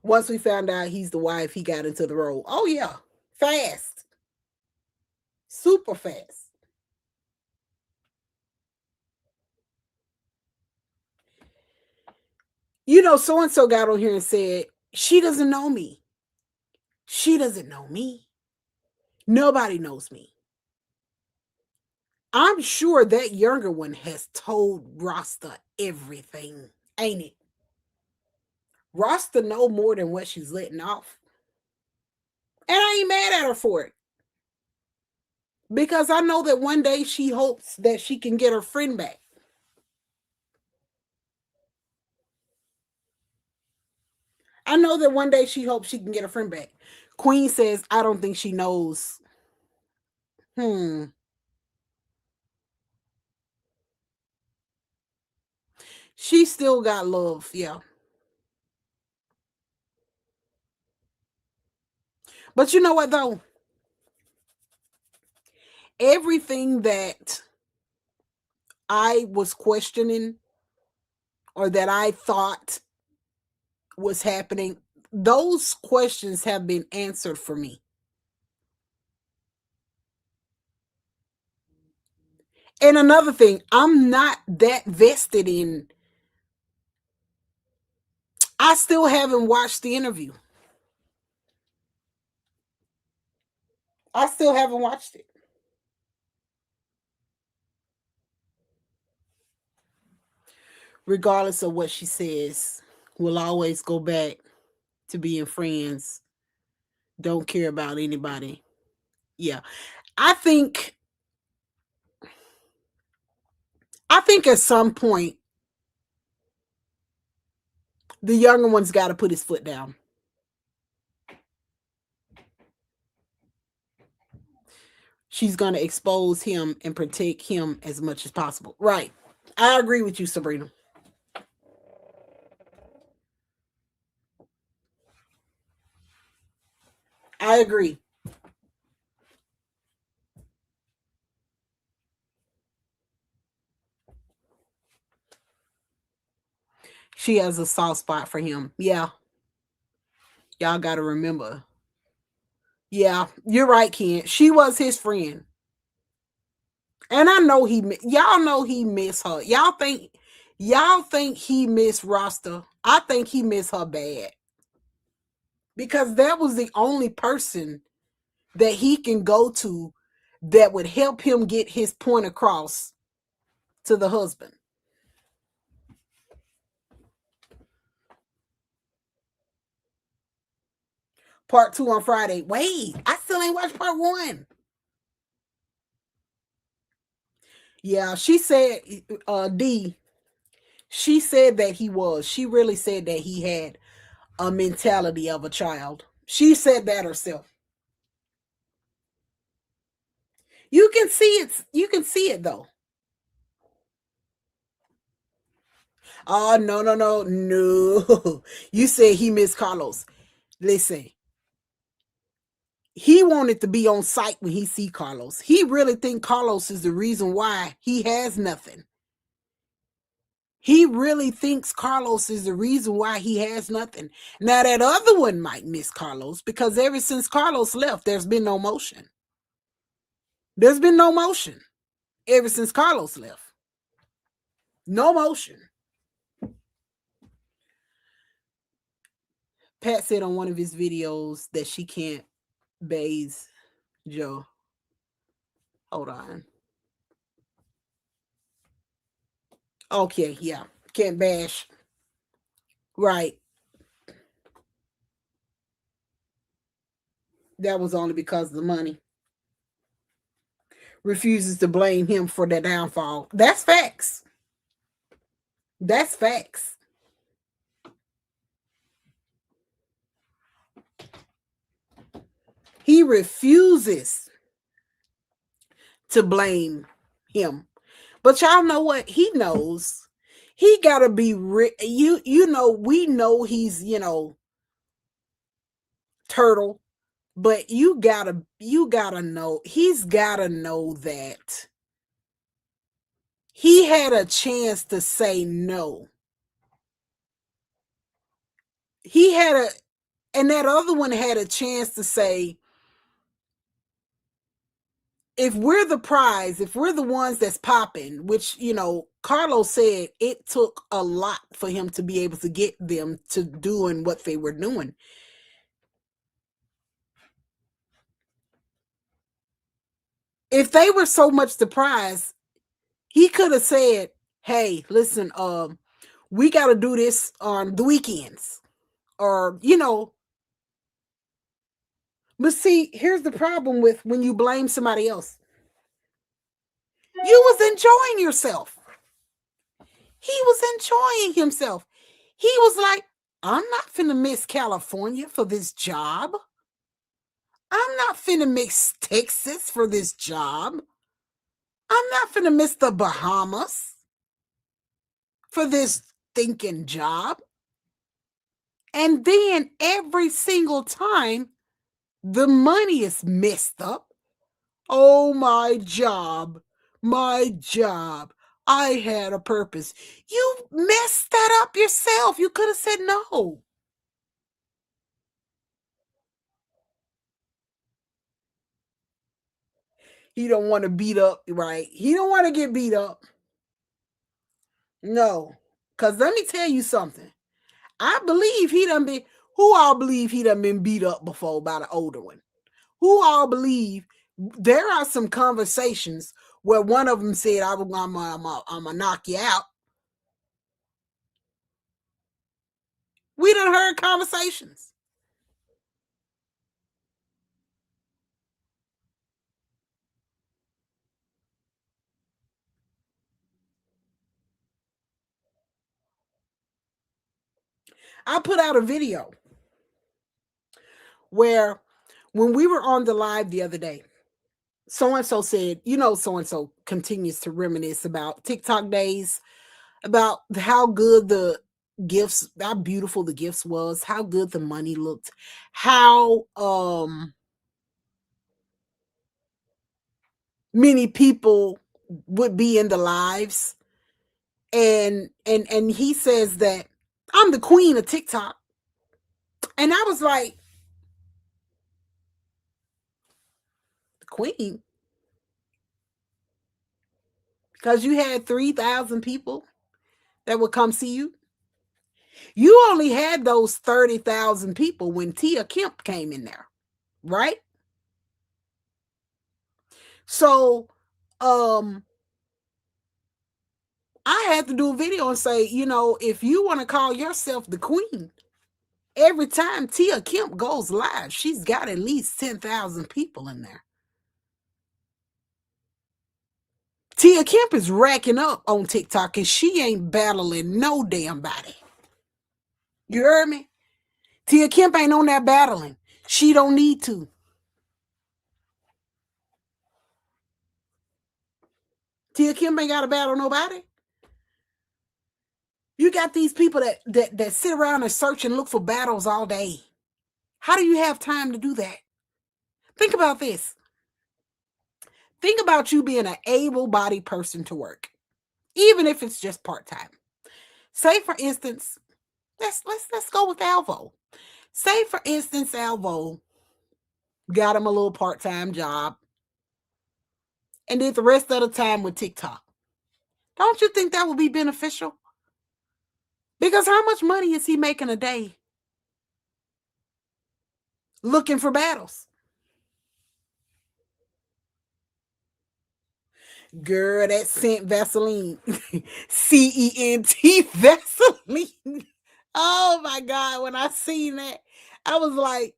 Once we found out he's the wife, he got into the role. Oh yeah, fast, super fast. You know, so and so got on here and said, she doesn't know me. She doesn't know me. Nobody knows me. I'm sure that younger one has told Rasta everything, ain't it? Rasta know more than what she's letting off. And I ain't mad at her for it. Because I know that one day she hopes that she can get her friend back. I know that one day she hopes she can get her friend back. Queen says, I don't think she knows. She still got love, yeah. But you know what, though? Everything that I was questioning or that I thought was happening, those questions have been answered for me. And another thing, I'm not that vested in. I still haven't watched the interview. I still haven't watched it. Regardless of what she says, we'll always go back to being friends. Don't care about anybody. Yeah. I think at some point the younger one's got to put his foot down. She's going to expose him and protect him as much as possible. Right. I agree with you, Sabrina. I agree. She has a soft spot for him. Yeah. Y'all got to remember. Yeah, you're right, Ken. She was his friend. And I know y'all know he miss her. Y'all think he miss Rasta. I think he miss her bad. Because that was the only person that he can go to that would help him get his point across to the husband. Part 2 on Friday. Wait, I still ain't watched part 1. Yeah, she said, D, she said that he was. She really said that he had a mentality of a child. She said that herself. You can see it. You can see it though. Oh, no. You said he missed Carlos. Listen, he wanted to be on site when he see Carlos. He really think Carlos is the reason why he has nothing. He really thinks Carlos is the reason why he has nothing. Now, that other one might miss Carlos because ever since Carlos left, there's been no motion. There's been no motion ever since Carlos left. No motion. Pat said on one of his videos that she can't bathe Joe. Hold on. Okay, yeah. Can't bash. Right. That was only because of the money. Refuses to blame him for the downfall. That's facts. That's facts. He refuses to blame him. But y'all know what? He knows. He gotta be you know, we know he's, turtle, but you gotta know, he's gotta know that he had a chance to say no. And that other one had a chance to say, if we're the prize, if we're the ones that's popping, which, Carlos said it took a lot for him to be able to get them to doing what they were doing. If they were so much the prize, he could have said, hey, listen, we got to do this on the weekends, or, but see, here's the problem with when you blame somebody else. You was enjoying yourself. He was enjoying himself. He was like, I'm not finna miss California for this job. I'm not finna miss Texas for this job. I'm not finna miss the Bahamas for this thinking job. And then every single time the money is messed up. Oh, my job. I had a purpose. You messed that up yourself. You could have said no. He don't want to beat up, right? He don't want to get beat up. No. Because let me tell you something. I believe he done been, who all believe he done been beat up before by the older one? Who all believe there are some conversations where one of them said, I'm gonna knock you out. We done heard conversations. I put out a video where when we were on the live the other day, so-and-so said, so-and-so continues to reminisce about TikTok days, about how good the gifts, how beautiful the gifts was, how good the money looked, how many people would be in the lives. And he says that I'm the queen of TikTok. And I was like, the queen? Because you had 3,000 people that would come see you. You only had those 30,000 people when Tia Kemp came in there, right? So I had to do a video and say, if you want to call yourself the queen, every time Tia Kemp goes live, she's got at least 10,000 people in there. Tia Kemp is racking up on TikTok and she ain't battling no damn body. You heard me? Tia Kemp ain't on that battling. She don't need to. Tia Kemp ain't got to battle nobody. You got these people that sit around and search and look for battles all day. How do you have time to do that? Think about this. Think about you being an able-bodied person to work, even if it's just part-time. Say, for instance, let's go with Alvo. Say, for instance, Alvo got him a little part-time job and did the rest of the time with TikTok. Don't you think that would be beneficial? Because how much money is he making a day looking for battles? Girl, that scent Vaseline. CENT Vaseline. Oh my God. When I seen that, I was like,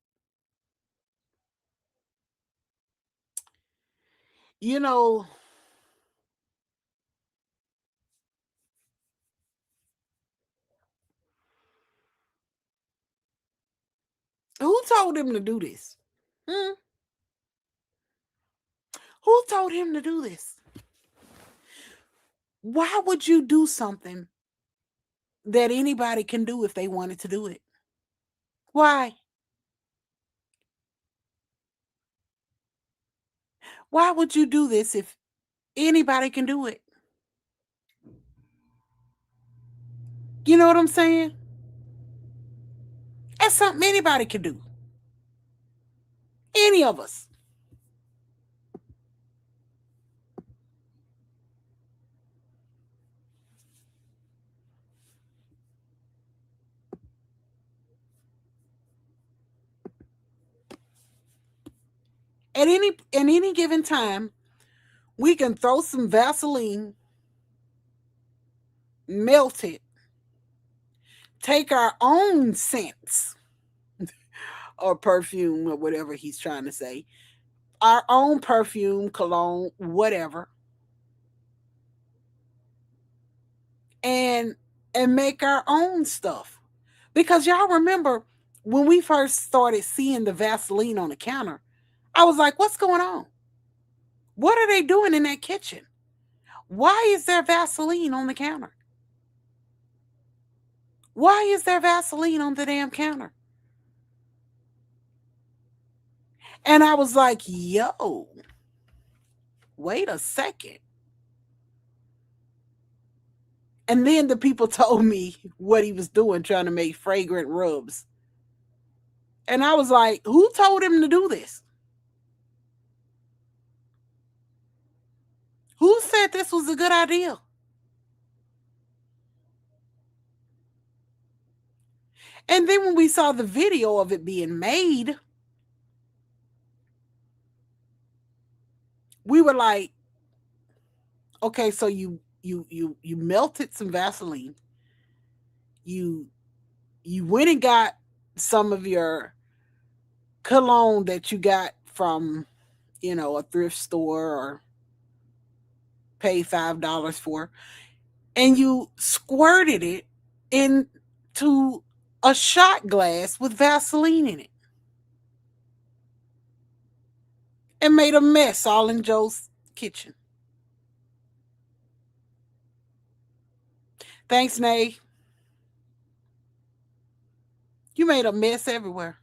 who told him to do this? Who told him to do this? Why would you do something that anybody can do if they wanted to do it? Why? Why would you do this if anybody can do it? You know what I'm saying? That's something anybody can do. Any of us. At any given time, we can throw some Vaseline, melt it, take our own scents or perfume or whatever he's trying to say, our own perfume, cologne, whatever, and make our own stuff. Because y'all remember when we first started seeing the Vaseline on the counter, I was like, what's going on? What are they doing in that kitchen? Why is there Vaseline on the counter? Why is there Vaseline on the damn counter? And I was like, yo, wait a second. And then the people told me what he was doing, trying to make fragrant rubs. And I was like, who told him to do this? Who said this was a good idea? And then when we saw the video of it being made, we were like, okay, so you melted some Vaseline. You went and got some of your cologne that you got from, a thrift store or pay $5 for, and you squirted it into a shot glass with Vaseline in it and made a mess all in Joe's kitchen. Thanks, Nay. You made a mess everywhere.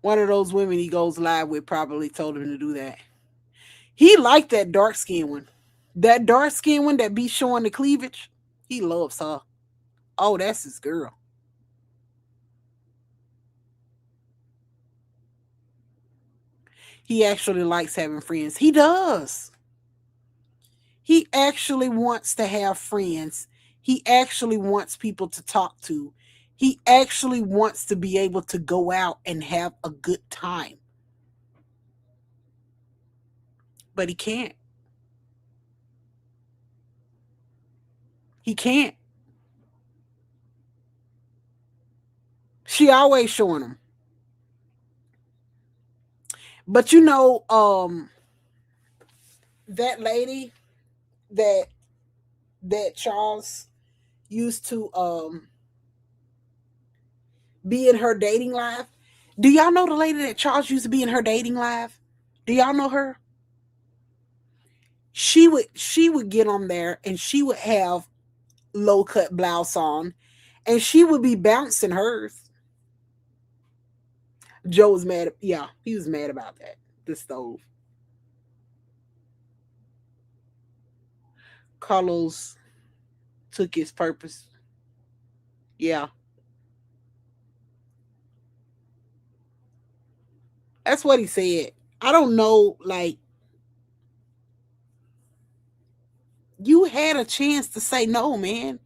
One of those women he goes live with probably told him to do that. He liked that dark skin one. That dark skin one that be showing the cleavage, he loves her. Oh, that's his girl. He actually likes having friends. He does. He actually wants to have friends. He actually wants people to talk to. He actually wants to be able to go out and have a good time. But he can't. He can't. She always showing him. But that lady that Charles used to be in her dating life. Do y'all know the lady that Charles used to be in her dating life? Do y'all know her? She would get on there and she would have low cut blouse on and she would be bouncing hers. Joe was mad. Yeah, he was mad about that. The stove. Carlos took his purpose. Yeah. That's what he said. I don't know, like, you had a chance to say no, man.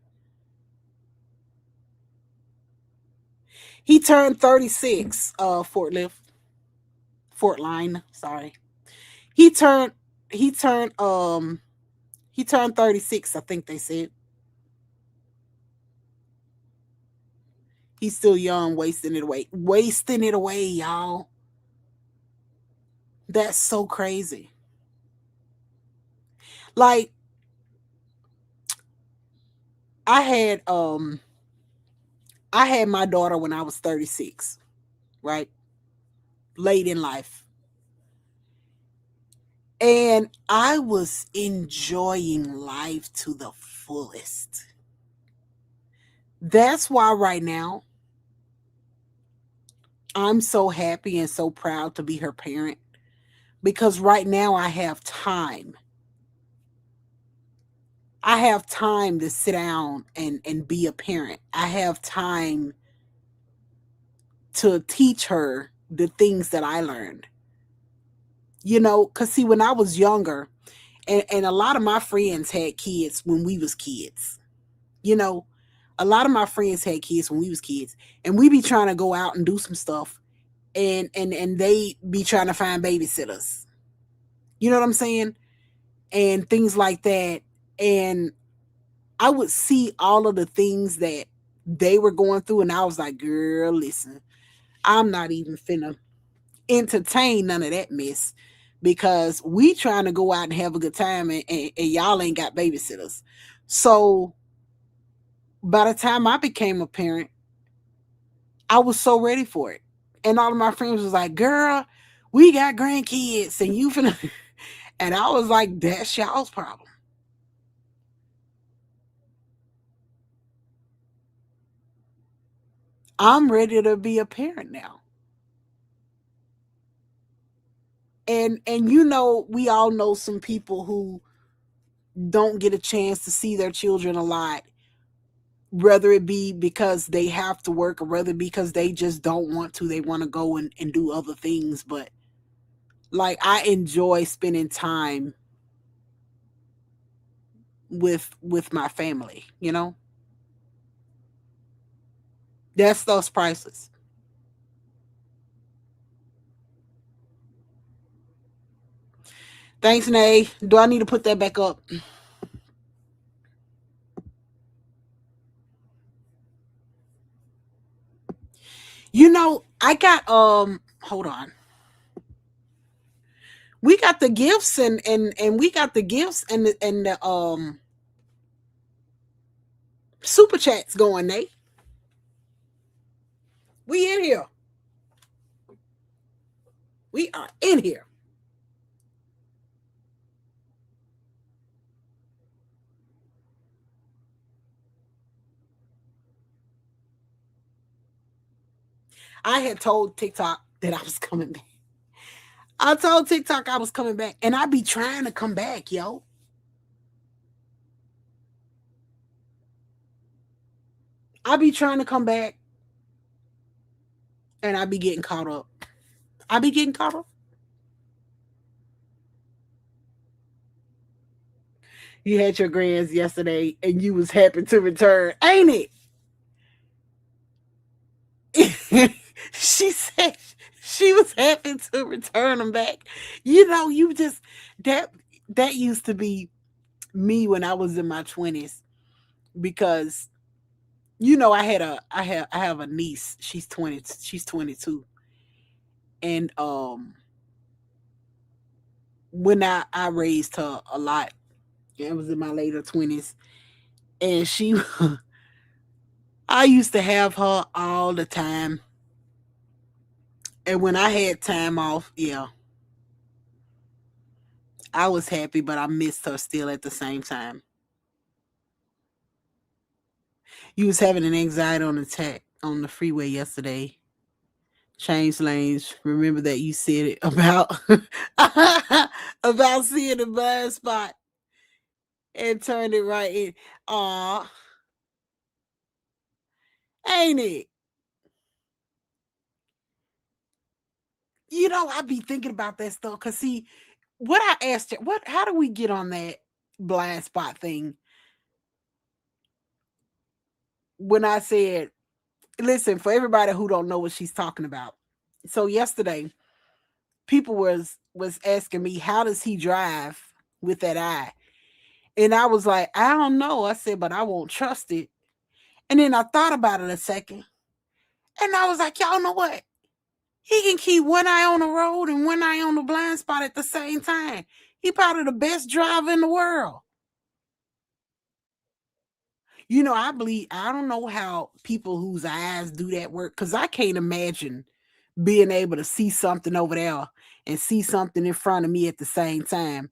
He turned 36, Fort Line, sorry. He turned 36, I think they said. He's still young, wasting it away. Wasting it away, y'all. That's so crazy. Like, I had my daughter when I was 36, right? Late in life. And I was enjoying life to the fullest. That's why right now I'm so happy and so proud to be her parent, because right now I have time. I have time to sit down and be a parent. I have time to teach her the things that I learned. Because see, when I was younger, and a lot of my friends had kids when we was kids. A lot of my friends had kids when we was kids, and we be trying to go out and do some stuff, and they be trying to find babysitters. You know what I'm saying? And things like that. And I would see all of the things that they were going through, and I was like, girl, listen, I'm not even finna entertain none of that mess, because we trying to go out and have a good time, and y'all ain't got babysitters. So by the time I became a parent, I was so ready for it. And all of my friends was like, girl, we got grandkids and you finna. And I was like, that's y'all's problem. I'm ready to be a parent now. And you know, we all know some people who don't get a chance to see their children a lot, whether it be because they have to work or whether because they just don't want to. They want to go and do other things. But like I enjoy spending time with my family, you know? That's those priceless. Thanks, Nay. Do I need to put that back up? You know, I got hold on. We got the gifts and we got the gifts and the super chats going, Nate. We in here. We are in here. I had told TikTok that I was coming back. I told TikTok I was coming back, and I be trying to come back, yo. I be trying to come back, and I be getting caught up. I be getting caught up. You had your grands yesterday, and you was happy to return, ain't it? She said she was happy to return them back. You know, you just that that used to be me when I was in my 20s because you know I have a niece. She's 22. And when I raised her a lot, it was in my later 20s, and she I used to have her all the time. And when I had time off, yeah, I was happy, but I missed her still at the same time. You was having an anxiety on attack on the freeway yesterday. Change lanes. Remember that you said it about about seeing the blind spot and turned it right in. Aw, ain't it? You know, I be thinking about that stuff. Cause see, what I asked her, how do we get on that blind spot thing? When I said, listen, for everybody who don't know what she's talking about. So yesterday, people was asking me, how does he drive with that eye? And I was like, I don't know. I said, but I won't trust it. And then I thought about it a second. And I was like, y'all know what? He can keep one eye on the road and one eye on the blind spot at the same time. He probably the best driver in the world. You know, I don't know how people whose eyes do that work because I can't imagine being able to see something over there and see something in front of me at the same time.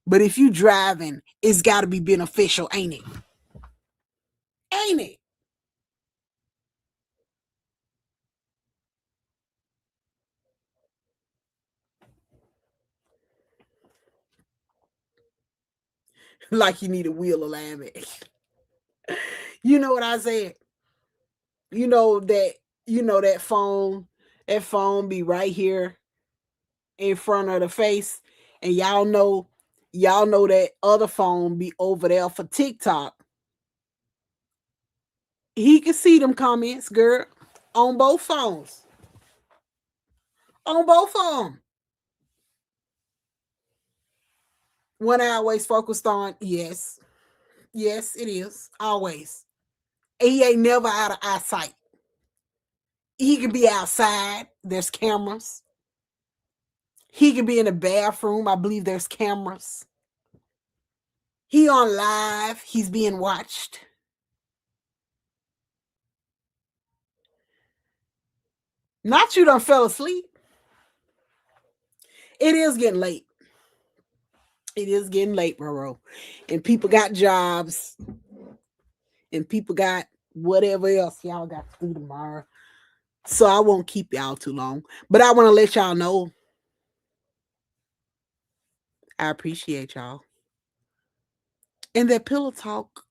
But if you driving, it's got to be beneficial, ain't it? Ain't it? Like you need a wheel alignment. You know what I said? You know that that phone be right here in front of the face, and y'all know that other phone be over there for TikTok. He can see them comments, girl, on both phones. On both of them. One I always focused on, yes. Yes, it is. Always. He ain't never out of eyesight. He can be outside. There's cameras. He can be in the bathroom. I believe there's cameras. He on live. He's being watched. Not you done fell asleep. It is getting late. It is getting late, bro. And people got jobs. And people got whatever else y'all got to do tomorrow. So I won't keep y'all too long. But I want to let y'all know I appreciate y'all. And that Pillow Talk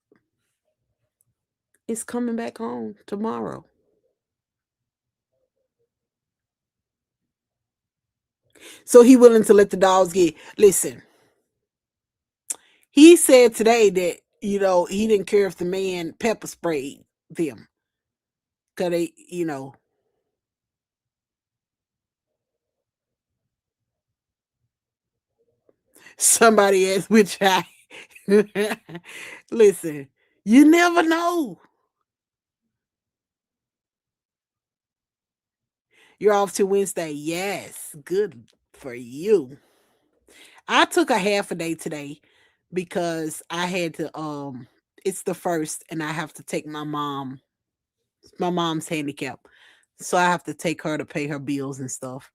is coming back on tomorrow. So he willing to let the dogs get. Listen, he said today that, he didn't care if the man pepper sprayed them. Because they, somebody asked which eye. Listen, you never know. You're off to Wednesday. Yes, good for you. I took a half a day today because I had to it's the first and I have to take my mom's handicapped. So I have to take her to pay her bills and stuff.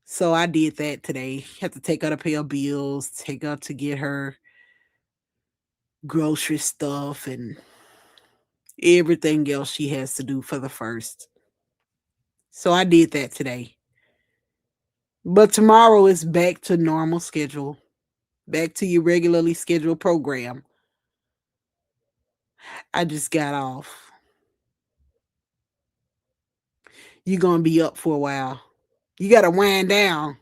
So I did that today. Had to take her to pay her bills, take her to get her grocery stuff and everything else she has to do for the first. So I did that today. But tomorrow is back to normal schedule. Back to your regularly scheduled program. I just got off. You're going to be up for a while. You got to wind down.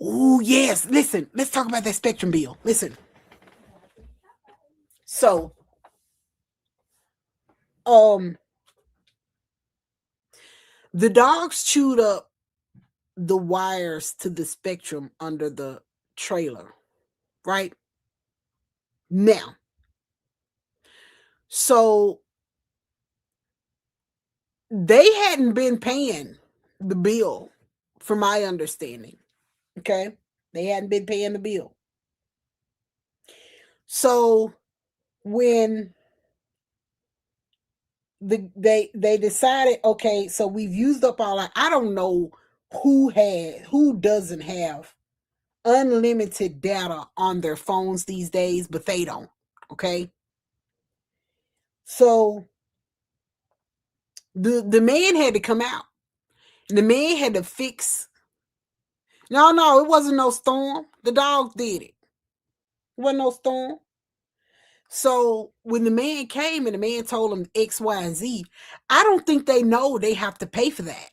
Oh, yes. Listen, let's talk about that Spectrum bill. Listen. So, the dogs chewed up the wires to the Spectrum under the trailer, right? Now, so they hadn't been paying the bill, from my understanding. Okay? They hadn't been paying the bill. So when they decided, okay, so we've used up all our, I don't know who doesn't have unlimited data on their phones these days, but they don't. Okay. So the man had to come out. The man had to fix. No, it wasn't no storm. The dogs did it. It wasn't no storm. So when the man came and the man told him X, Y, and Z, I don't think they know they have to pay for that.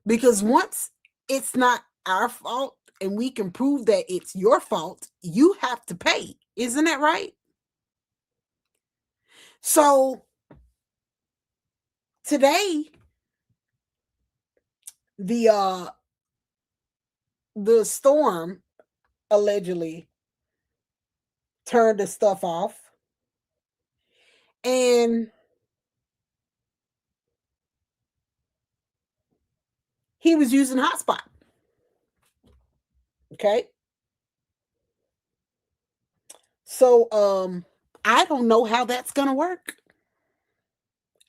Because once it's not our fault and we can prove that it's your fault, you have to pay. Isn't that right? So today, the storm allegedly turned the stuff off. And he was using hotspot. Okay. So I don't know how that's gonna work.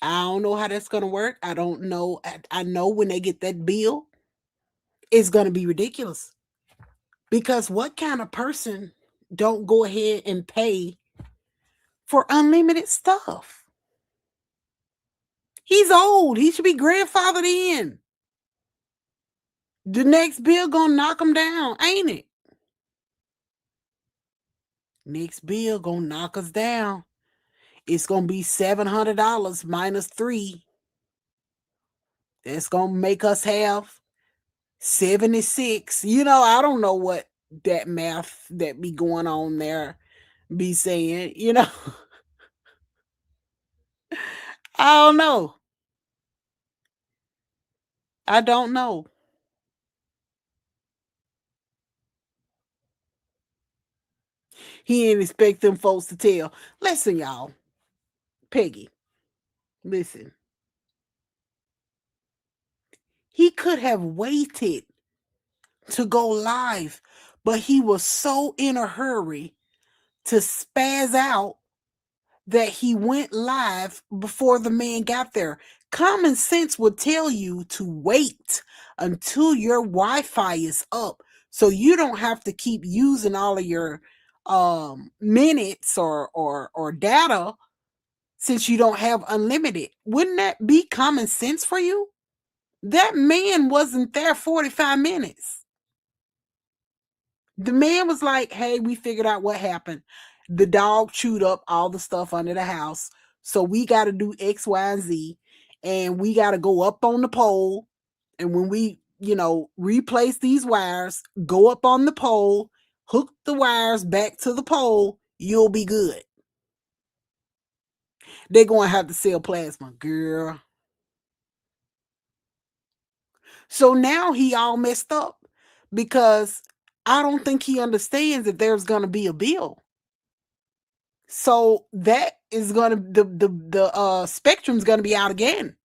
I don't know how that's gonna work. I don't know. I know when they get that bill, it's gonna be ridiculous. Because what kind of person don't go ahead and pay for unlimited stuff? He's old. He should be grandfathered in. The next bill gonna knock him down, ain't it? Next bill gonna knock us down. It's gonna be $700 minus 3. That's gonna make us have 76. I don't know what that math that be going on there be saying, I don't know. I don't know. He didn't expect them folks to tell. Listen, y'all. Peggy, listen. He could have waited to go live, but he was so in a hurry to spaz out that he went live before the man got there. Common sense would tell you to wait until your Wi-Fi is up so you don't have to keep using all of your minutes or data since you don't have unlimited. Wouldn't that be common sense for you? That man wasn't there 45 minutes. The man was like, hey, we figured out what happened. The dog chewed up all the stuff under the house. So we got to do X, Y, and Z. And we got to go up on the pole. And when we, replace these wires, go up on the pole, hook the wires back to the pole, you'll be good. They're going to have to sell plasma, girl. So now he all messed up because I don't think he understands that there's going to be a bill. So that is going to, the spectrum's going to be out again.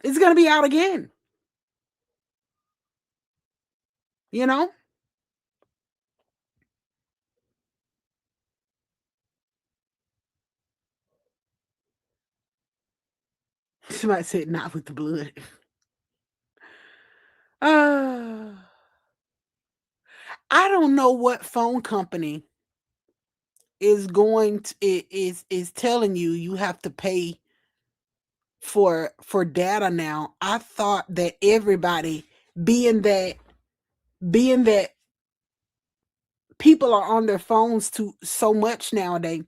It's going to be out again. You know? Somebody said not with the blood. I don't know what phone company is going to is telling you have to pay for data now. I thought that everybody, being that people are on their phones too so much nowadays,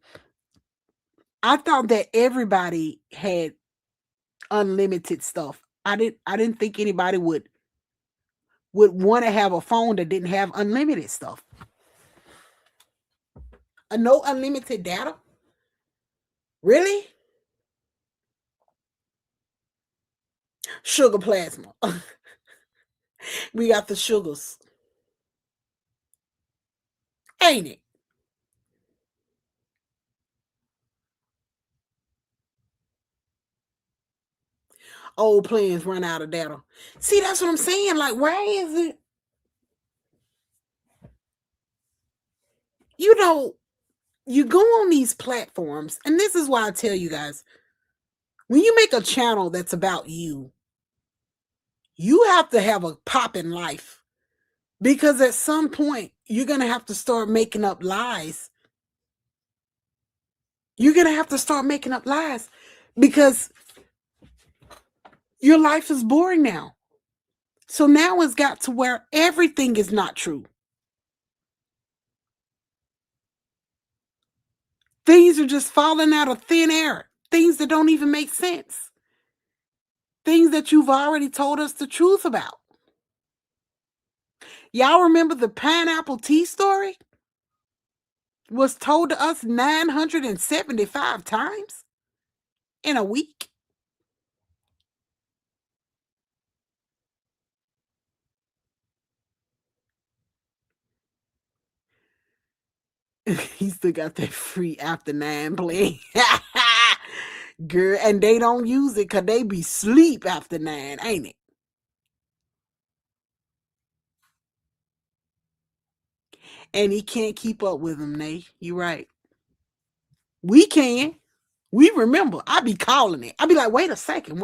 I thought that everybody had unlimited stuff. I didn't think anybody would want to have a phone that didn't have unlimited stuff. No unlimited data? Really? Sugar plasma. We got the sugars. Ain't it? Old plans run out of data. See, that's what I'm saying. Like, where is it? You go on these platforms, and this is why I tell you guys, when you make a channel that's about you, you have to have a pop in life. Because at some point, you're going to have to start making up lies. You're going to have to start making up lies because your life is boring now. So now it's got to where everything is not true. Things are just falling out of thin air. Things that don't even make sense. Things that you've already told us the truth about. Y'all remember the pineapple tea story? Was told to us 975 times in a week. He still got that free after 9 plan. Girl, and they don't use it because they be sleep after 9, ain't it? And he can't keep up with them, Nay. You right. We can. We remember. I be calling it. I be like, wait a second.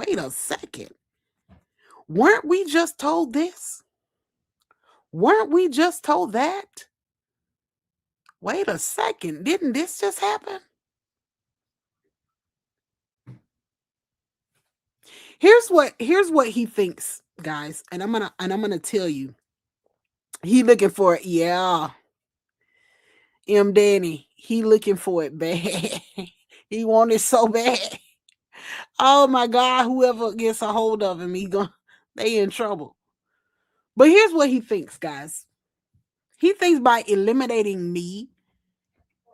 Weren't we just told this? Weren't we just told that? Wait a second. Didn't this just happen? Here's what he thinks, guys. And I'm gonna tell you. He looking for it. Yeah. M. Danny. He looking for it bad. He want it so bad. Oh my God, whoever gets a hold of him, they in trouble. But here's what he thinks, guys. He thinks by eliminating me,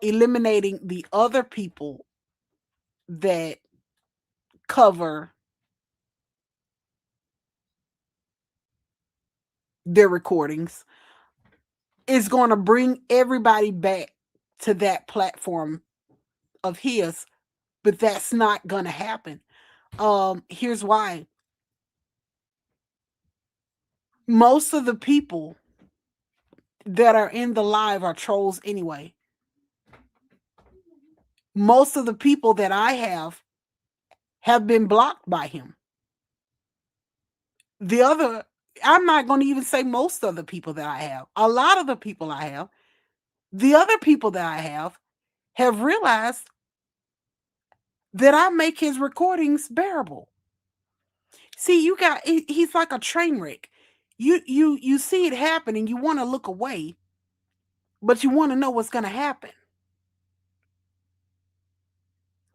eliminating the other people that cover their recordings is going to bring everybody back to that platform of his, but that's not going to happen. Here's why. Most of the people that are in the live are trolls anyway. most of the people that I have been blocked by him. The other, I'm not going to even say most of the people that I have. A lot of the people I have, the other people that I have realized that I make his recordings bearable. See, he's like a train wreck. You see it happen and you want to look away, but you want to know what's going to happen.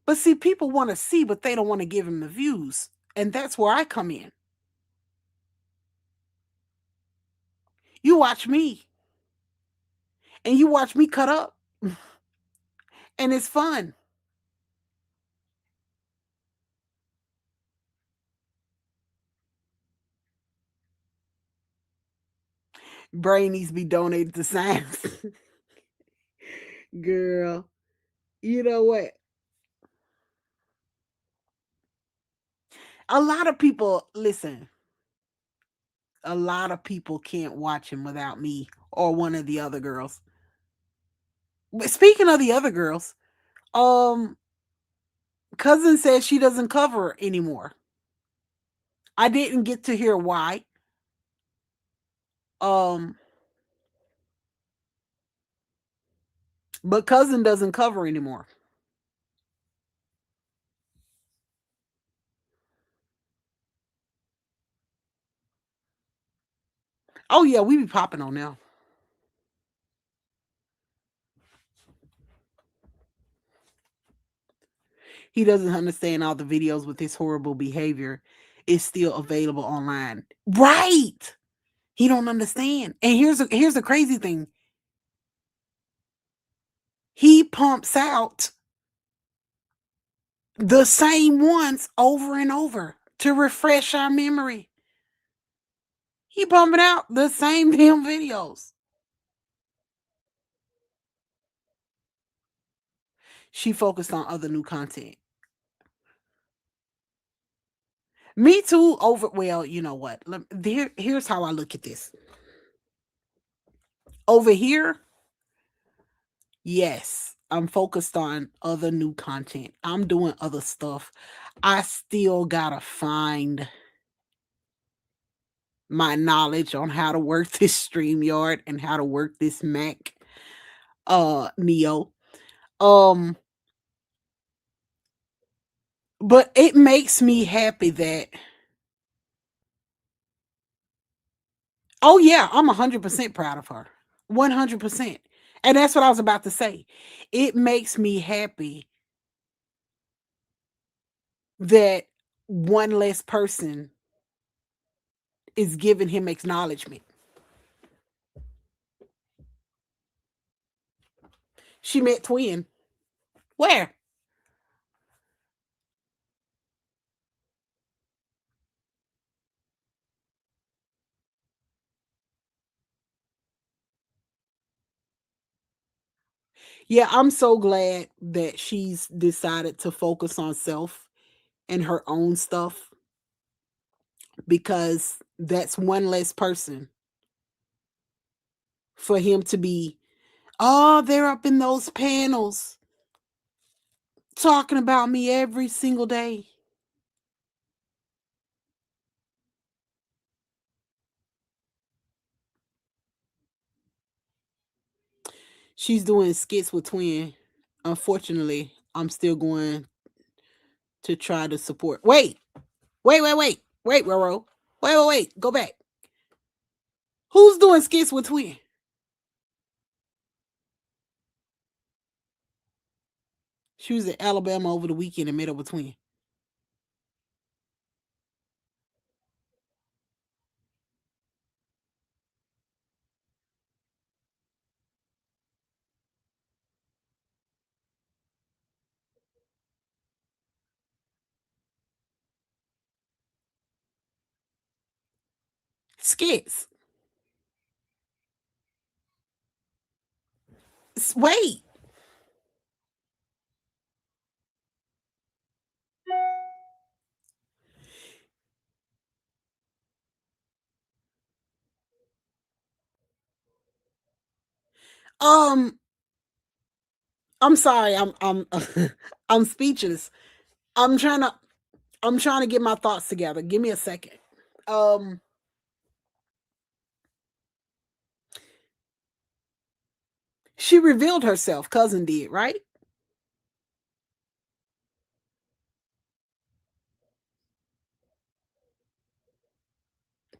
But see, people want to see, but they don't want to give him the views. And that's where I come in. You watch me and you watch me cut up, and it's fun. Brain needs to be donated to science. Girl, you know what? A lot of people, listen, a lot of people can't watch him without me or one of the other girls. But speaking of the other girls, um, cousin says she doesn't cover anymore. I didn't get to hear why. Um, but cousin doesn't cover anymore. Oh yeah, we be popping on now. He doesn't understand all the videos with his horrible behavior is still available online. Right. He don't understand. And here's the crazy thing. He pumps out the same ones over and over to refresh our memory. He pumping out the same damn videos. She focused on other new content. Me too. Well, you know what? Here's how I look at this. Over here, yes, I'm focused on other new content. I'm doing other stuff. I still gotta find my knowledge on how to work this StreamYard and how to work this Mac Neo. Um but it makes me happy that, oh yeah, I'm 100% proud of her. 100%. And that's what I was about to say. It makes me happy that one less person is giving him acknowledgement. She met Twin. Where? Yeah, I'm so glad that she's decided to focus on self and her own stuff, because that's one less person for him to be, oh, they're up in those panels talking about me every single day. She's doing skits with Twin. Unfortunately, I'm still going to try to support. Wait, Roro. Wait. Go back. Who's doing skits with Twin? She was in Alabama over the weekend and met up with Twin. Skits. Wait. Um, I'm sorry. I'm I'm speechless. I'm trying to get my thoughts together. Give me a second. Um she revealed herself, cousin did, right?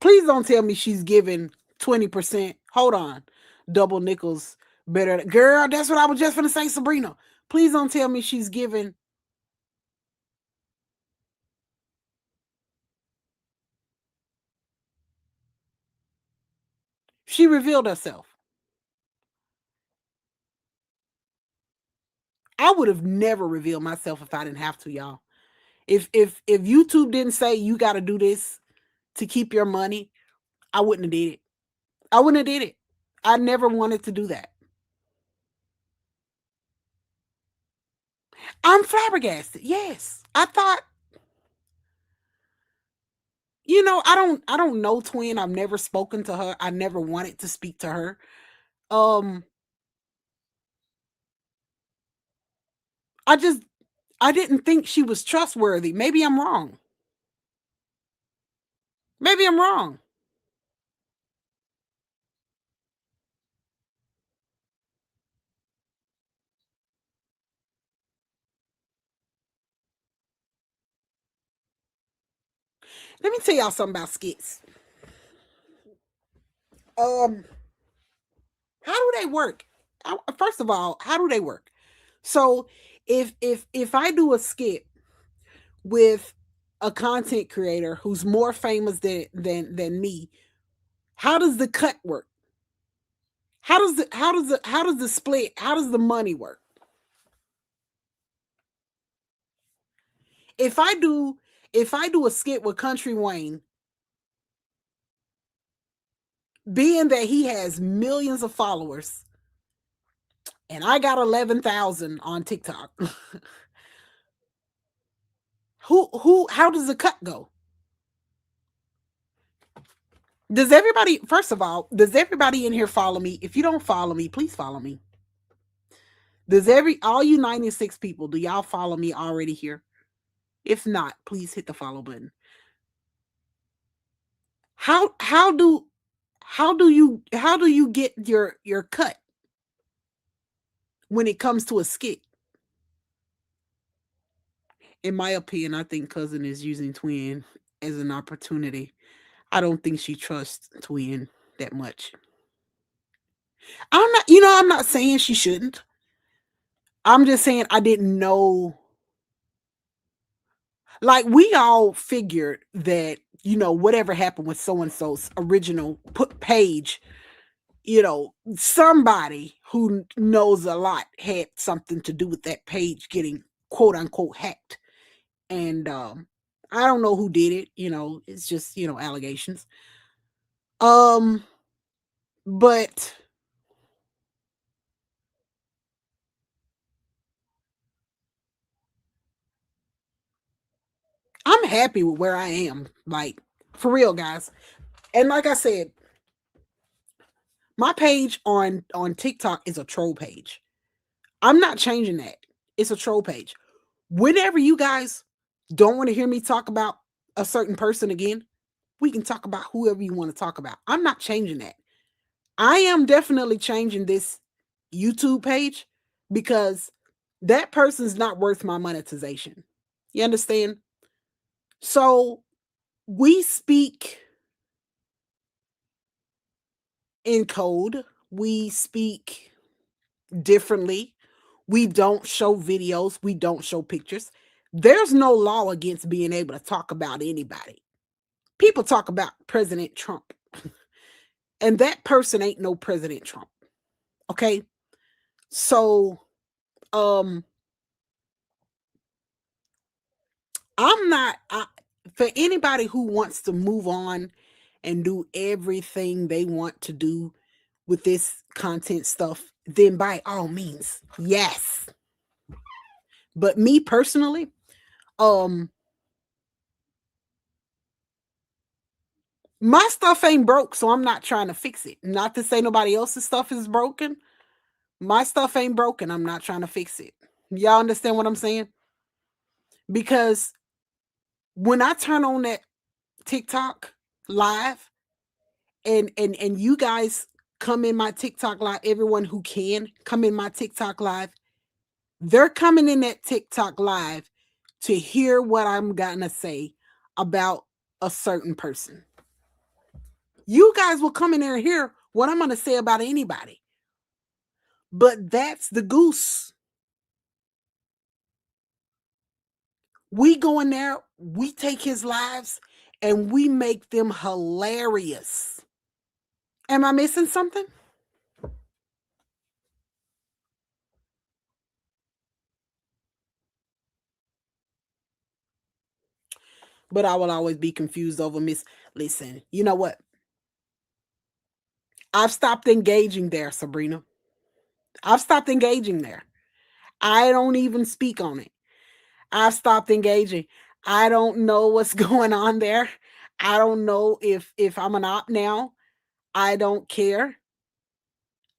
Please don't tell me she's giving 20%. Hold on. Double nickels better. Girl, that's what I was just gonna say, Sabrina. Please don't tell me she's giving. She revealed herself. I would have never revealed myself if I didn't have to, y'all. If YouTube didn't say you got to do this to keep your money, I wouldn't have did it. I wouldn't have did it. I never wanted to do that. I'm flabbergasted. Yes. I thought, I don't know Twin. I've never spoken to her. I never wanted to speak to her. Um I just I didn't think she was trustworthy. Maybe I'm wrong. Maybe I'm wrong. Let me tell y'all something about skits. Um how do they work? First of all, how do they work? So if I do a skit with a content creator who's more famous than me, how does the cut work? How does the split? How does the money work? If I do a skit with Country Wayne, being that he has millions of followers and I got 11,000 on TikTok, who how does the cut go? Does everybody, first of all, does everybody in here follow me? If you don't follow me, please follow me. Does all you 96 people, do y'all follow me already here? If not, please hit the follow button. How how do how do you get your cut when it comes to a skit? In my opinion, I think cousin is using Twin as an opportunity. I don't think she trusts Twin that much. I'm not saying she shouldn't. I'm just saying I didn't know. Like we all figured that, whatever happened with so and so's original put page, somebody who knows a lot had something to do with that page getting quote unquote hacked. And I don't know who did it, it's just, allegations. Um but I'm happy with where I am, like for real, guys. And like I said, my page on TikTok is a troll page. I'm not changing that. It's a troll page. Whenever you guys don't want to hear me talk about a certain person again, we can talk about whoever you want to talk about. I'm not changing that. I am definitely changing this YouTube page because that person's not worth my monetization. You understand? So we speak in code, we speak differently. We don't show videos, we don't show pictures. There's no law against being able to talk about anybody. People talk about President Trump, and that person ain't no President Trump. Okay? So, um I'm not for anybody who wants to move on and do everything they want to do with this content stuff, then by all means, yes. But me personally, um my stuff ain't broke, so I'm not trying to fix it. Not to say nobody else's stuff is broken, My stuff ain't broken. I'm not trying to fix it. Y'all understand what I'm saying? Because when I turn on that TikTok live and you guys come in my TikTok live, everyone who can come in my TikTok live, they're coming in that TikTok live to hear what I'm gonna say about a certain person. You guys will come in there and hear what I'm gonna say about anybody. But that's the goose. We go in there, we take his lives, and we make them hilarious. Am I missing something? But I will always be confused over Miss. Listen, you know what? I've stopped engaging there, Sabrina. I've stopped engaging there. I don't even speak on it. I've stopped engaging. I don't know what's going on there. I don't know if I'm an op now. I don't care.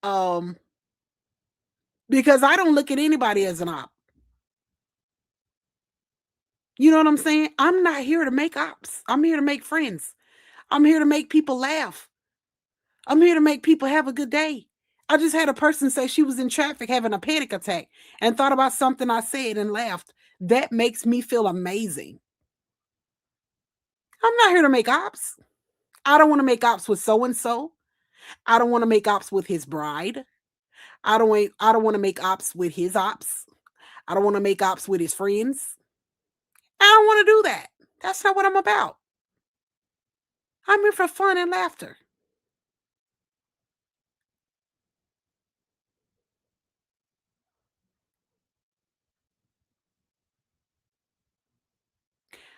Um because I don't look at anybody as an op. You know what I'm saying? I'm not here to make ops. I'm here to make friends. I'm here to make people laugh. I'm here to make people have a good day. I just had a person say she was in traffic having a panic attack and thought about something I said and laughed. That makes me feel amazing. I'm not here to make ops. I don't want to make ops with so and so. I don't want to make ops with his bride. I don't want to make ops with his ops. I don't want to make ops with his friends. I don't want to do that. That's not what I'm about. I'm here for fun and laughter.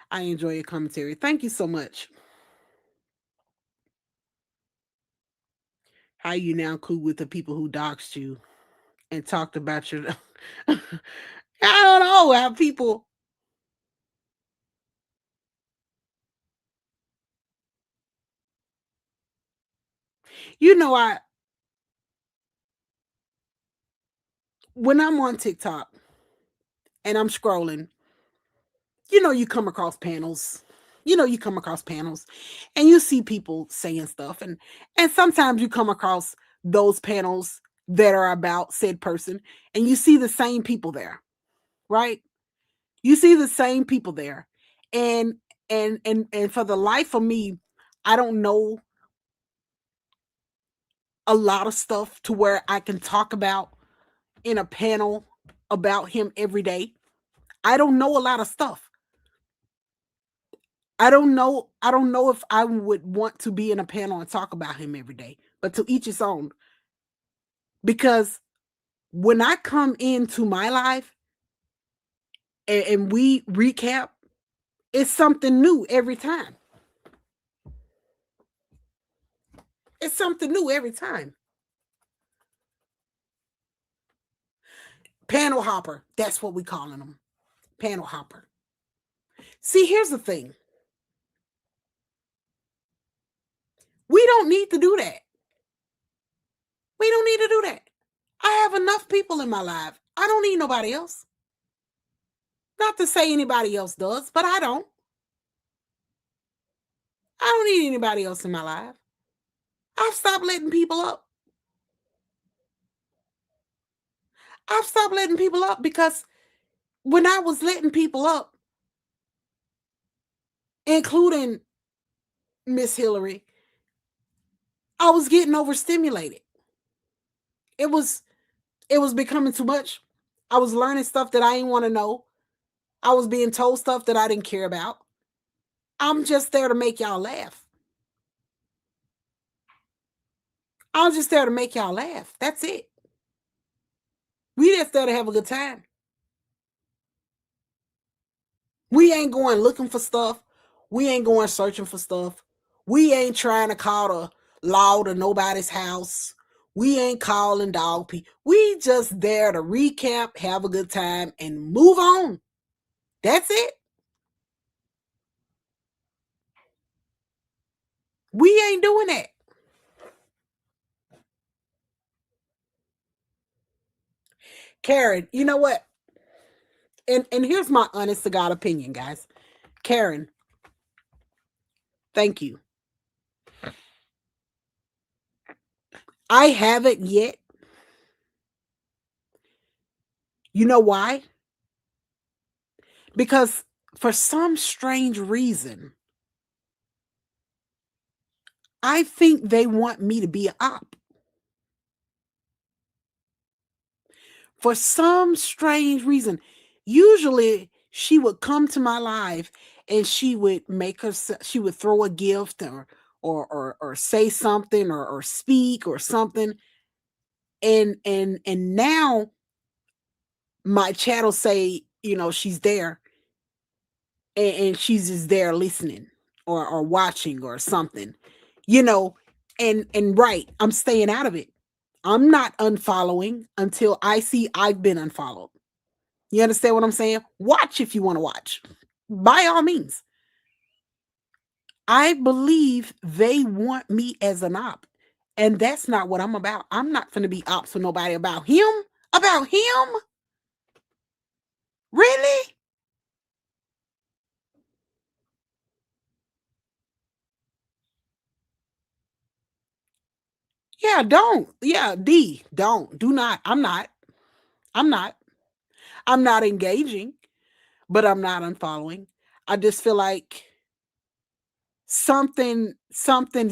I enjoy your commentary. Thank you so much. How you now cool with the people who doxed you and talked about your I don't know how people you know I when I'm on TikTok and I'm scrolling, you come across panels. You come across panels and you see people saying stuff and sometimes you come across those panels that are about said person and you see the same people there, right? You see the same people there. And and for the life of me, I don't know a lot of stuff to where I can talk about in a panel about him every day. I don't know a lot of stuff. I don't know if I would want to be in a panel and talk about him every day, but to each his own. Because when I come into my life and we recap, it's something new every time. It's something new every time. Panel hopper. That's what we calling them. Panel hopper. See, here's the thing. We don't need to do that. We don't need to do that. I have enough people in my life. I don't need nobody else. Not to say anybody else does, but I don't. I don't need anybody else in my life. I've stopped letting people up. I've stopped letting people up because when I was letting people up, including Miss Hillary, I was getting overstimulated. It was it was becoming too much. I was learning stuff that I didn't want to know. I was being told stuff that I didn't care about. I'm just there to make y'all laugh. I'm just there to make y'all laugh. That's it. We just there to have a good time. We ain't going looking for stuff. We ain't going searching for stuff. We ain't trying to call the law to nobody's house. We ain't calling dog people. We just there to recap, have a good time, and move on. That's it. We ain't doing that. Karen, you know what? And here's my honest to God opinion, guys. Karen, thank you. I haven't yet. You know why? Because for some strange reason, I think they want me to be an op. For some strange reason, usually she would come to my live and she would she would throw a gift or say something or speak or something. And now my chat will say, she's there and she's just there listening or watching or something, you know, and right, I'm staying out of it. I'm not unfollowing until I see I've been unfollowed. You understand what I'm saying? Watch if you want to watch. By all means. I believe they want me as an op. And that's not what I'm about. I'm not going to be ops with nobody about him. About him? Really? Yeah, don't. Yeah, D, don't. Do not. I'm not. I'm not. I'm not engaging, but I'm not unfollowing. I just feel like something's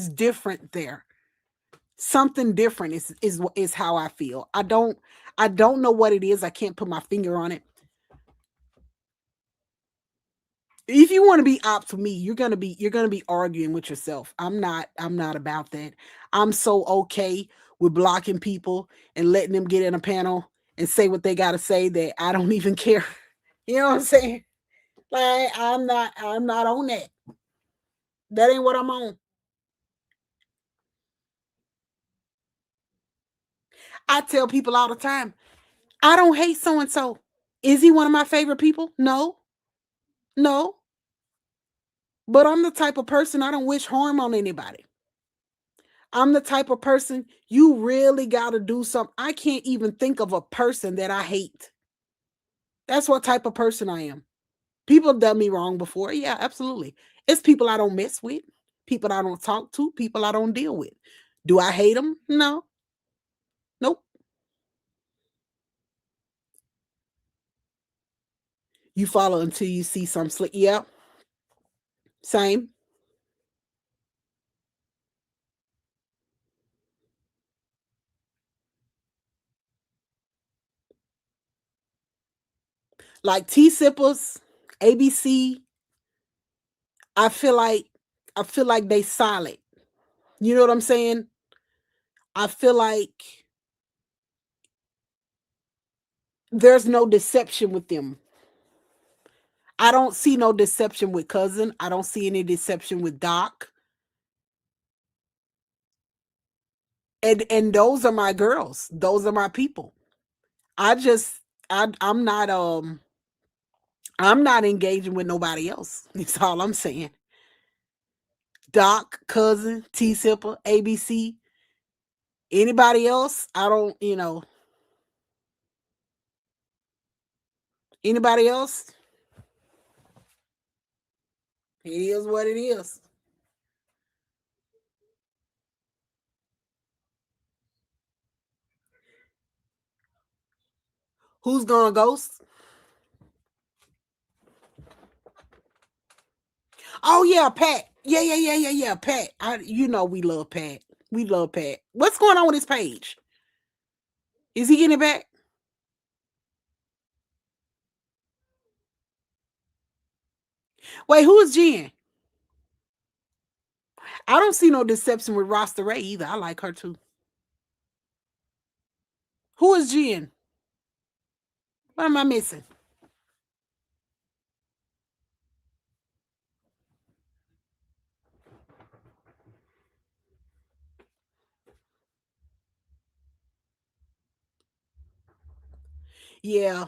different there. Something different is how I feel. I don't know what it is. I can't put my finger on it. If you want to be ops with me, you're gonna be arguing with yourself. I'm not about that. I'm so okay with blocking people and letting them get in a panel and say what they gotta say that I don't even care. You know what I'm saying? Like I'm not on that. That ain't what I'm on. I tell people all the time, I don't hate so and so. Is he one of my favorite people? No, no. But I'm the type of person I don't wish harm on anybody. I'm the type of person you really got to do something. I can't even think of a person that I hate. That's what type of person I am. People have done me wrong before. Yeah, absolutely. It's people I don't mess with, people I don't talk to, people I don't deal with. Do I hate them? No. Nope. You follow until you see some slick. Yeah, same. Like T sippers, ABC. I feel like I feel like they solid. You know what I'm saying? I feel like there's no deception with them. I don't see no deception with cousin. I don't see any deception with Doc. And those are my girls. Those are my people. I just I'm not engaging with nobody else. That's all I'm saying. Doc, cousin, T Sipper, ABC, anybody else, I don't, anybody else, it is what it is. Who's gonna ghost? Oh yeah, Pat. Yeah. Pat. We love Pat. We love Pat. What's going on with his page? Is he getting it back? Wait, who is Jen? I don't see no deception with Roster Ray either. I like her too. Who is Jen? What am I missing? Yeah,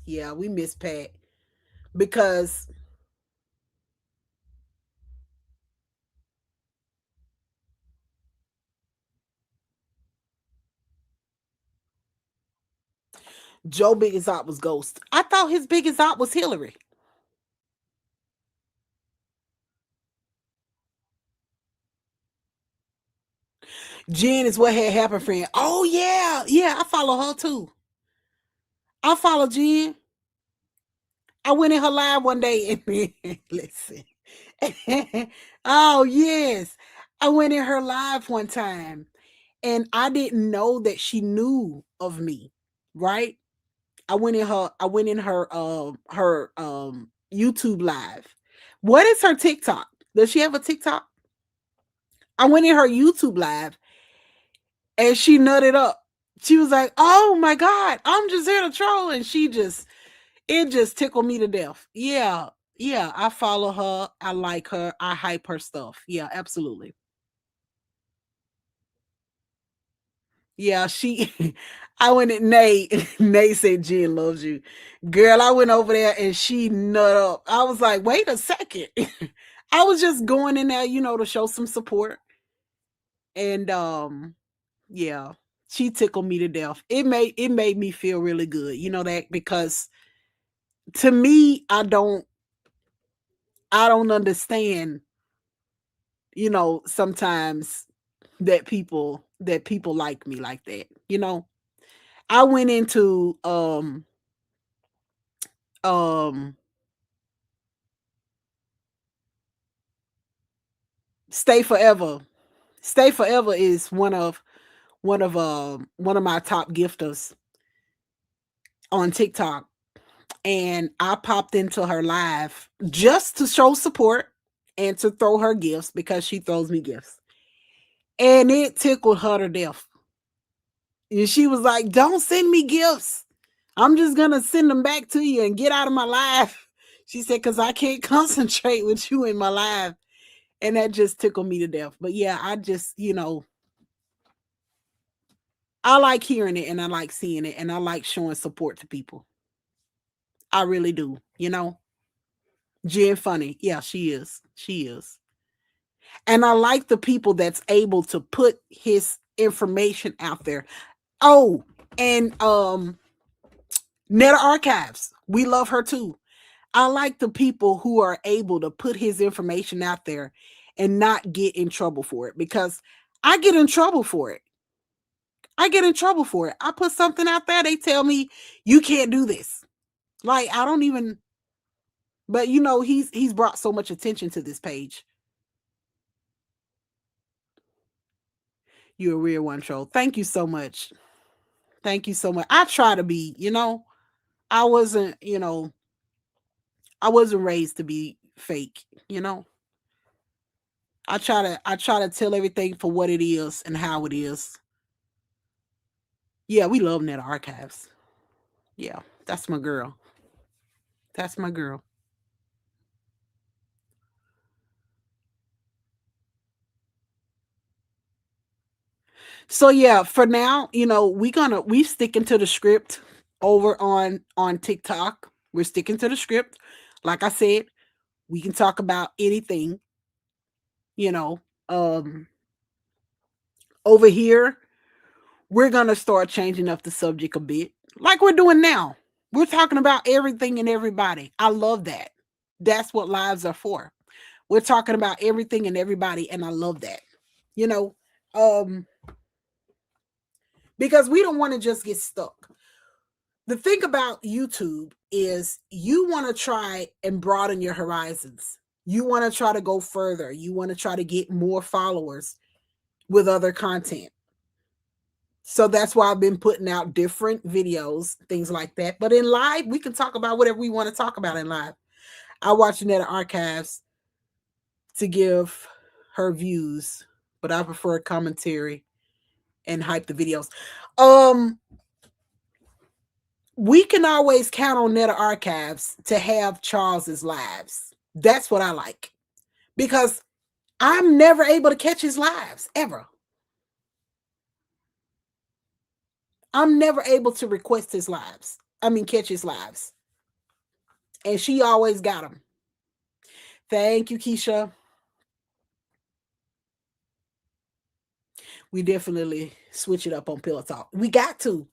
yeah, we miss Pat because Joe biggest op was Ghost. I thought his biggest op was Hillary. Jen is what had happened, friend. Oh yeah, yeah. I follow her too. I follow Jen. I went in her live one day and listen. Oh yes, I went in her live one time, and I didn't know that she knew of me. Right? I went in her YouTube live. What is her TikTok? Does she have a TikTok? I went in her YouTube live and she nutted up. She was like, "Oh my god, I'm just here to troll," and it just tickled me to death. Yeah, yeah, I follow her. I like her. I hype her stuff. Yeah, absolutely. Yeah, she. I went at Nate. Nate said Jen loves you, girl. I went over there and she nut up. I was like, wait a second. I was just going in there, to show some support, and yeah, she tickled me to death. It made me feel really good, that, because to me, I don't understand, sometimes that people like me like that. I went into um Stay Forever. Stay Forever is one of my top gifters on TikTok, and I popped into her live just to show support and to throw her gifts because she throws me gifts. And it tickled her to death. And she was like, "Don't send me gifts. I'm just gonna send them back to you and get out of my life." She said, "Cause I can't concentrate with you in my life." And that just tickled me to death. But yeah, I just, I like hearing it and I like seeing it and I like showing support to people. I really do. Jen funny. Yeah, she is. She is. And I like the people that's able to put his information out there. Oh, and Netta Archives. We love her too. I like the people who are able to put his information out there and not get in trouble for it, because I get in trouble for it. I get in trouble for it. I put something out there, they tell me you can't do this. Like, I don't even, but he's brought so much attention to this page. You're a real one, troll. Thank you so much. Thank you so much. I try to be, I wasn't, I wasn't raised to be fake. I try to tell everything for what it is and how it is. Yeah, we love Net Archives. Yeah, that's my girl. That's my girl. So yeah, for now, we sticking to the script over on TikTok. We're sticking to the script. Like I said, we can talk about anything, you know. Um Over here, we're gonna start changing up the subject a bit. Like we're doing now. We're talking about everything and everybody. I love that. That's what lives are for. We're talking about everything and everybody, and I love that. You know, um, because we don't want to just get stuck. The thing about YouTube is you want to try and broaden your horizons. You want to try to go further. You want to try to get more followers with other content. So that's why I've been putting out different videos, things like that. But in live, we can talk about whatever we want to talk about in live. I watch Netta Archives to give her views, but I prefer commentary and hype the videos. Um, we can always count on Netta Archives to have Charles's lives. That's what I like, because I'm never able to catch his lives ever. I'm never able to request his lives. I mean, catch his lives. And she always got them. Thank you, Keisha. We definitely switch it up on Pillow Talk. We got to.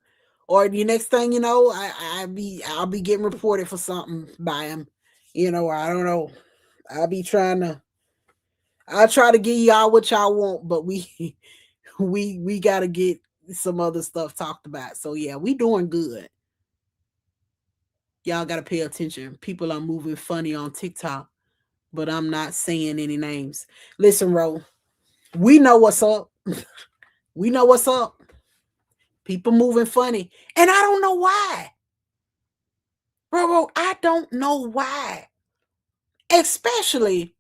Or the next thing you know, I'll be getting reported for something by him. You know, I don't know. I'll try to give y'all what y'all want, but we gotta get some other stuff talked about. So yeah, we doing good. Y'all gotta pay attention. People are moving funny on TikTok, but I'm not saying any names. Listen, Ro, we know what's up. We know what's up. People moving funny. And I don't know why. Bro, I don't know why. Especially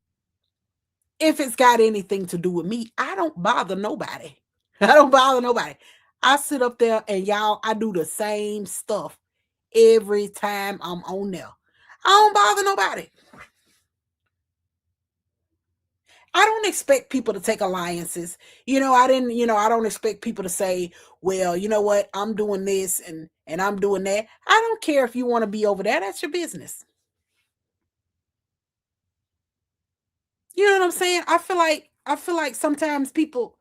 if it's got anything to do with me. I don't bother nobody. I don't bother nobody. I sit up there and y'all, I do the same stuff every time I'm on there. I don't bother nobody. I don't expect people to take alliances. I don't expect people to say, well, you know what, I'm doing this and I'm doing that. I don't care if you want to be over there. That's your business. You know what I'm saying? I feel like sometimes people,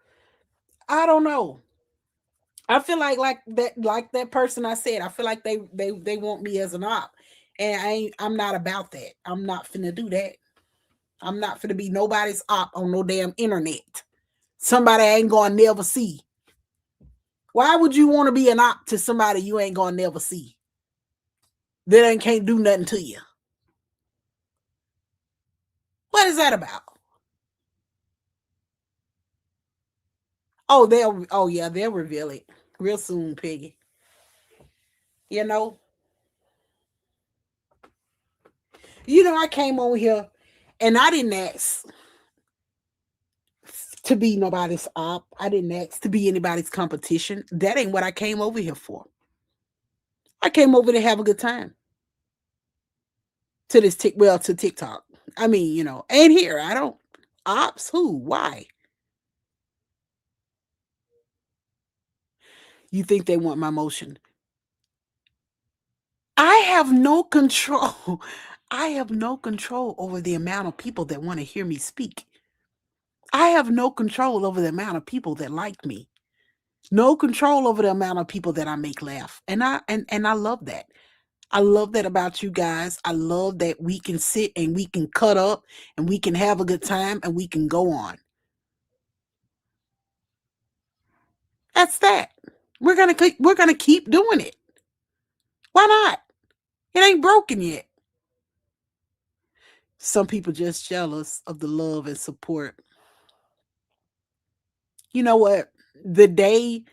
I don't know. I feel like that person I said, I feel like they want me as an op. And I'm not about that. I'm not finna do that. I'm not finna be nobody's op on no damn internet. Somebody I ain't gonna never see. Why would you want to be an op to somebody you ain't gonna never see? That ain't can't do nothing to you. What is that about? Oh yeah, they'll reveal it real soon, Peggy. You know, I came over here and I didn't ask to be nobody's op. I didn't ask to be anybody's competition. That ain't what I came over here for. I came over to have a good time. To TikTok. I mean, and here I don't ops who? Why? You think they want my motion? I have no control. I have no control over the amount of people that want to hear me speak. I have no control over the amount of people that like me. No control over the amount of people that I make laugh. And I love that. I love that about you guys. I love that we can sit and we can cut up and we can have a good time and we can go on. That's that. We're gonna keep doing it. Why not? It ain't broken yet. Some people just jealous of the love and support. You know what? The day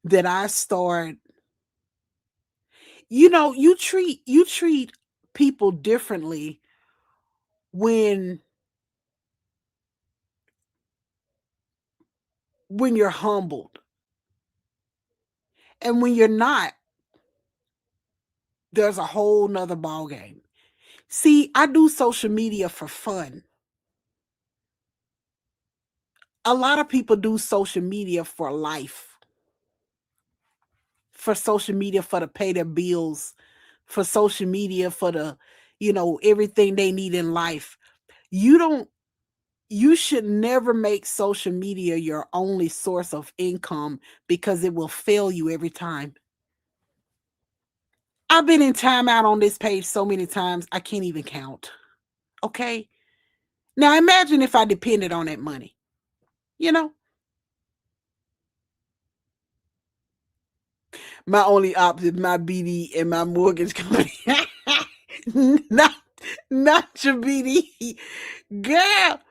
that I start, you treat people differently when you're humbled. And when you're not, there's a whole nother ball game. See, I do social media for fun. A lot of people do social media for life. For social media for to pay their bills, for social media for the, everything they need in life. You should never make social media your only source of income because it will fail you every time. I've been in timeout on this page so many times, I can't even count. Okay? Now imagine if I depended on that money. My only op is my BD and my mortgage company. not your BD. Girl,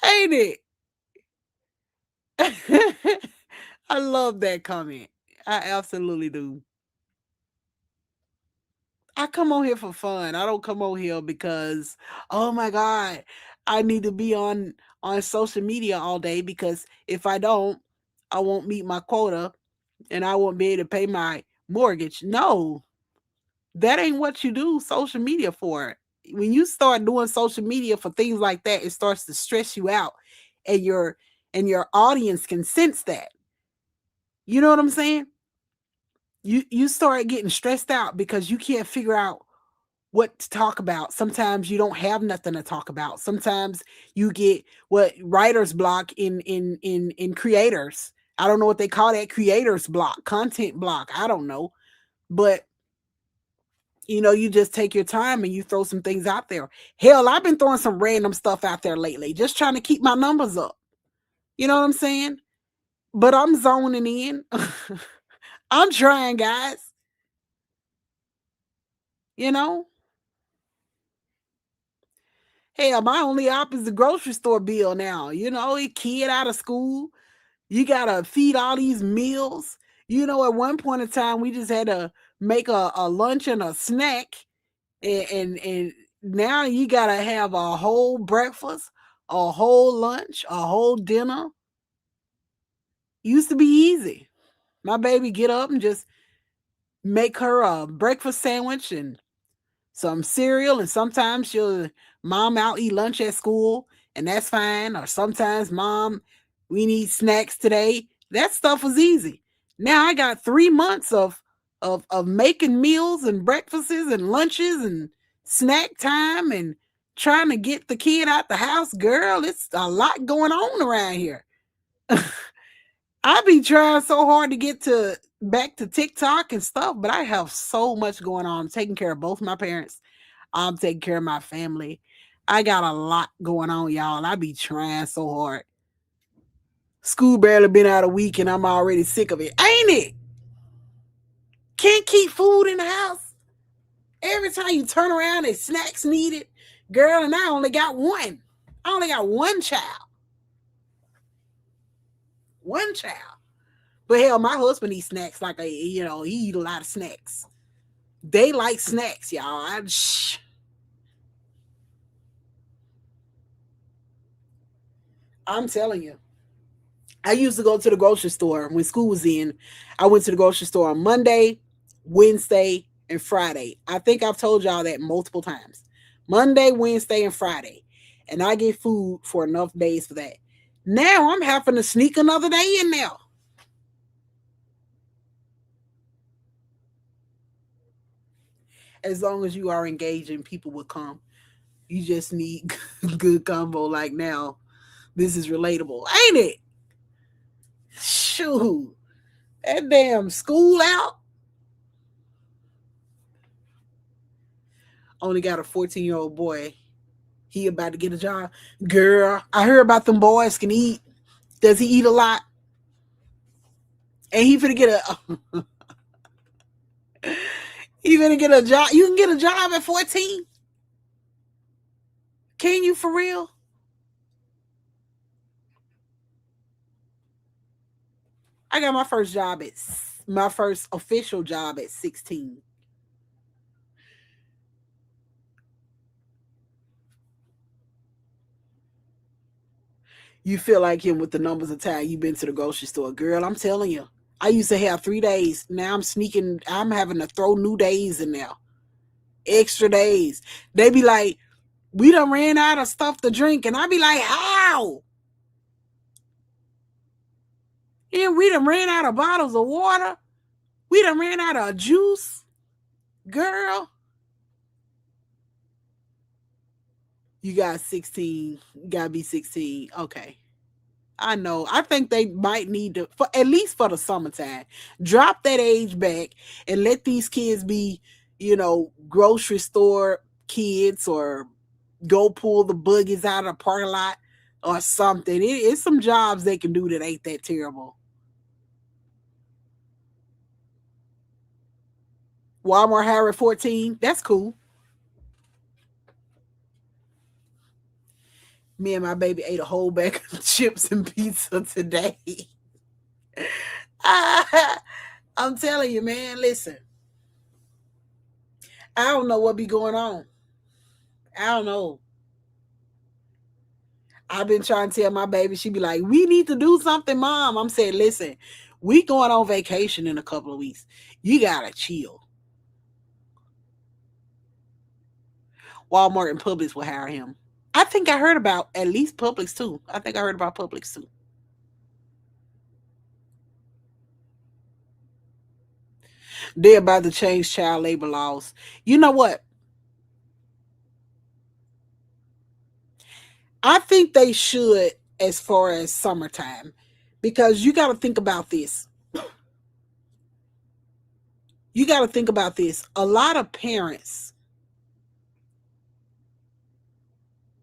ain't it? I love that comment. I absolutely do. I come on here for fun. I don't come on here because, oh my God, I need to be on social media all day because if I don't, I won't meet my quota and I won't be able to pay my mortgage. No, that ain't what you do social media for. When you start doing social media for things like that, it starts to stress you out and your audience can sense that. You know what I'm saying? You start getting stressed out because you can't figure out what to talk about. Sometimes you don't have nothing to talk about. Sometimes you get what writer's block in creators. I don't know what they call that, creators block, content block. I don't know. But you just take your time and you throw some things out there. Hell, I've been throwing some random stuff out there lately, just trying to keep my numbers up. You know what I'm saying? But I'm zoning in. I'm trying, guys. You know? Hell, my only op is the grocery store bill now. A kid out of school, you gotta feed all these meals. At one point in time, we just had to make a lunch and a snack, and now you gotta have a whole breakfast, a whole lunch, a whole dinner. Used to be easy. My baby get up and just make her a breakfast sandwich and some cereal, and sometimes mom out eat lunch at school, and that's fine. Or sometimes, mom, we need snacks today. That stuff was easy. Now I got 3 months of making meals and breakfasts and lunches and snack time and trying to get the kid out the house. Girl, it's a lot going on around here. I be trying so hard to get back to TikTok and stuff, but I have so much going on. I'm taking care of both my parents. I'm taking care of my family. I got a lot going on, y'all. I be trying so hard. School barely been out a week and I'm already sick of it. Ain't it? Can't keep food in the house. Every time you turn around, there's snacks needed. Girl, and I only got one. I only got one child. One child. But hell, my husband eats snacks like he eat a lot of snacks. They like snacks, y'all. I'm telling you. I used to go to the grocery store when school was in. I went to the grocery store on Monday, Wednesday, and Friday. I think I've told y'all that multiple times. Monday, Wednesday, and Friday. And I get food for enough days for that. Now I'm having to sneak another day in there. As long as you are engaging, people will come. You just need good combo like now. This is relatable, ain't it? Shoot. That damn school out. Only got a 14-year-old boy. He about to get a job. Girl, I heard about them boys can eat. Does he eat a lot? And he finna get a job. You can get a job at 14? Can you for real? I got my first official job at 16. You feel like him with the numbers of time you've been to the grocery store. Girl, I'm telling you. I used to have 3 days. Now I'm having to throw new days in there. Extra days. They be like, we done ran out of stuff to drink. And I be like, how? Yeah, we done ran out of bottles of water. We done ran out of juice. Girl. You got 16. You gotta be 16. Okay. I know. I think they might need to, at least for the summertime, drop that age back and let these kids be, grocery store kids, or go pull the buggies out of the parking lot or something. It's some jobs they can do that ain't that terrible. Walmart hiring 14. That's cool. Me and my baby ate a whole bag of chips and pizza today. I'm telling you, man, listen. I don't know what be going on. I don't know. I've been trying to tell my baby, she be like, we need to do something, Mom. I'm saying, listen, we going on vacation in a couple of weeks. You gotta chill. Walmart and Publix will hire him. I think I heard about at least Publix too. I think I heard about Publix too. They're about to change child labor laws. You know what? I think they should, as far as summertime, because you got to think about this. You got to think about this. A lot of parents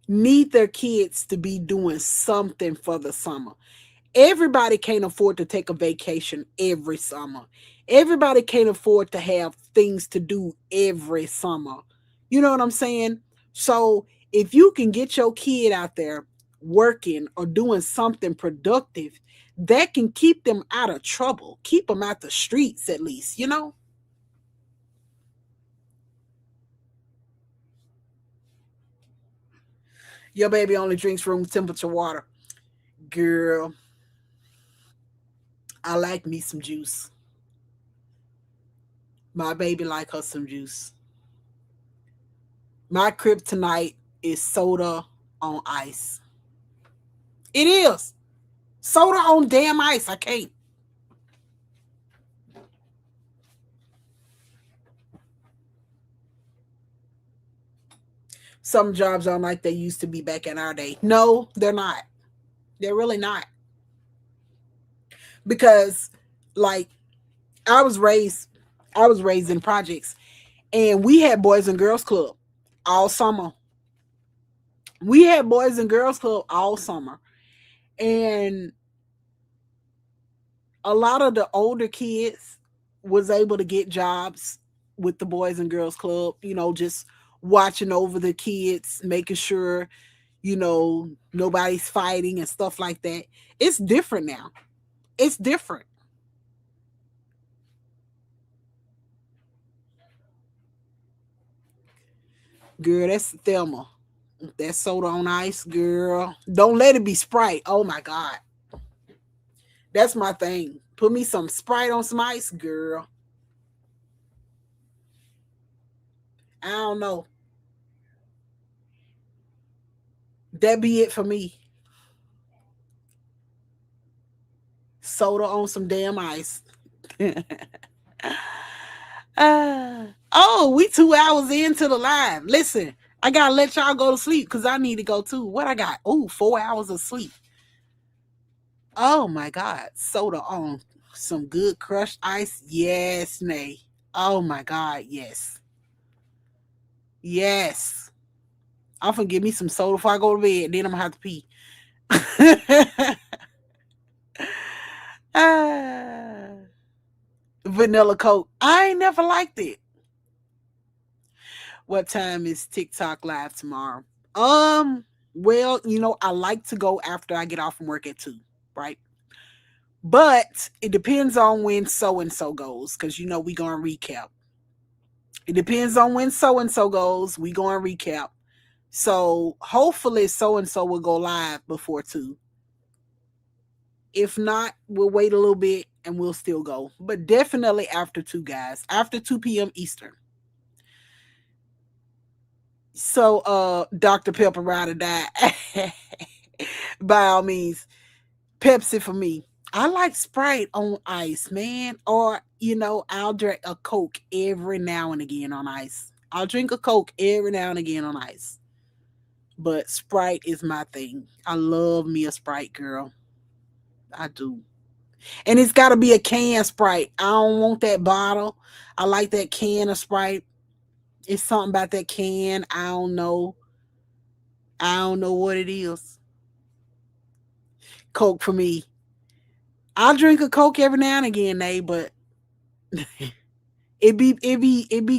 need their kids to be doing something for the summer. Everybody can't afford to take a vacation every summer. Everybody can't afford to have things to do every summer. You know what I'm saying? So if you can get your kid out there working or doing something productive, that can keep them out of trouble, keep them out the streets at least, you know? Your baby only drinks room temperature water. Girl, I like me some juice. My baby like her some juice. My kryptonite is soda on ice. It is. Soda on damn ice. I can't. Some jobs aren't like they used to be back in our day. No, they're not. They're really not. Because like I was raised in projects, and we had Boys and Girls Club all summer. We had Boys and Girls Club all summer. And a lot of the older kids was able to get jobs with the Boys and Girls Club, you know, just watching over the kids, making sure, you know, nobody's fighting and stuff like that. It's different now. It's different. Girl, that's Thelma. That soda on ice, girl. Don't let it be Sprite. Oh my God. That's my thing. Put me some Sprite on some ice, girl. I don't know. That be it for me. Soda on some damn ice. Oh, we 2 hours into the live. Listen, I gotta let y'all go to sleep because I need to go too. What I got? Oh, 4 hours of sleep. Oh my God. Soda on some good crushed ice. Yes, Nay. Oh my God. Yes. Yes. I'm gonna give me some soda before I go to bed. Then I'm gonna have to pee. Ah, vanilla Coke. I ain't never liked it. What time is TikTok live tomorrow? Well, you know, I like to go after I get off from work at 2, right? But it depends on when so and so goes, because you know we gonna recap. It depends on when so and so goes. We gonna recap. So hopefully so and so will go live before 2. If not, we'll wait a little bit and we'll still go. But definitely after 2, guys. After 2 p.m. Eastern. So Dr. Pepper ride or die. By all means. Pepsi for me. I like Sprite on ice, man. Or, you know, I'll drink a Coke every now and again on ice. I'll drink a Coke every now and again on ice. But Sprite is my thing. I love me a Sprite, girl. I do. And it's got to be a can Sprite. I don't want that bottle. I like that can of Sprite. It's something about that can. I don't know. I don't know what it is. Coke for me. I'll drink a Coke every now and again, but it be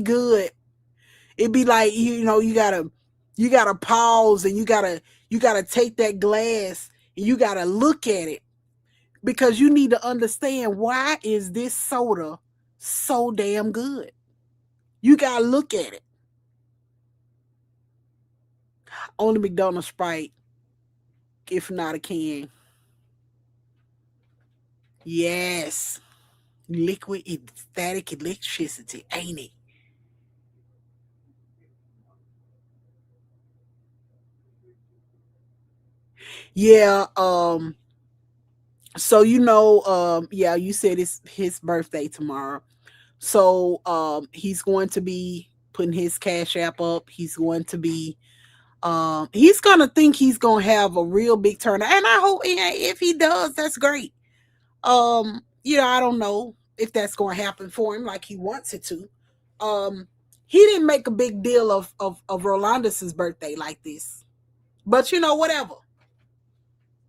good. It be like you know you gotta pause and you gotta take that glass and you gotta look at it because you need to understand why is this soda so damn good. You gotta look at it. Only McDonald's Sprite, if not a can. Yes. Liquid static electricity, ain't it? Yeah, so you know, yeah, you said it's his birthday tomorrow. So he's going to be putting his cash app up. He's gonna think he's gonna have a real big turnout. And I hope if he does, that's great. You know, I don't know. if that's going to happen for him like he wants it to. He didn't make a big deal of Rolandus's birthday like this. But whatever.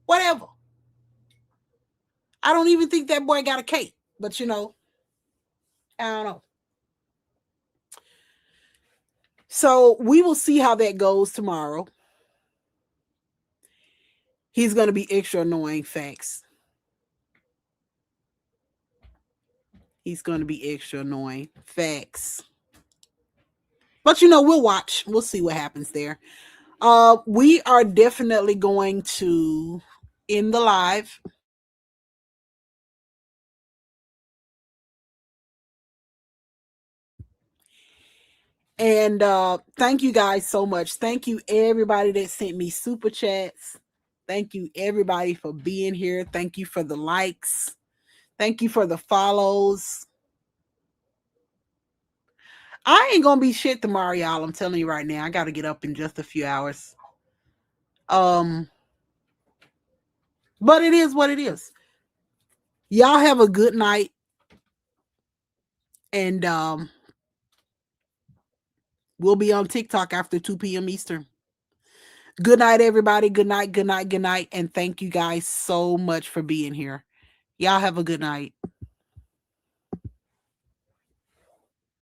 Whatever. I don't even think that boy got a cake. But I don't know. So we will see how that goes tomorrow. He's going to be extra annoying, facts. He's going to be extra annoying, facts. But we'll watch. We'll see what happens there. We are definitely going to end the live. And thank you guys so much. Thank you everybody that sent me super chats. Thank you everybody for being here. Thank you for the likes. Thank you for the follows. I ain't gonna be shit tomorrow, y'all. I'm telling you right now. I gotta get up in just a few hours. But it is what it is. Y'all have a good night. And we'll be on TikTok after 2 p.m. Eastern. Good night, everybody. Good night, good night, good night. And thank you guys so much for being here. Y'all have a good night.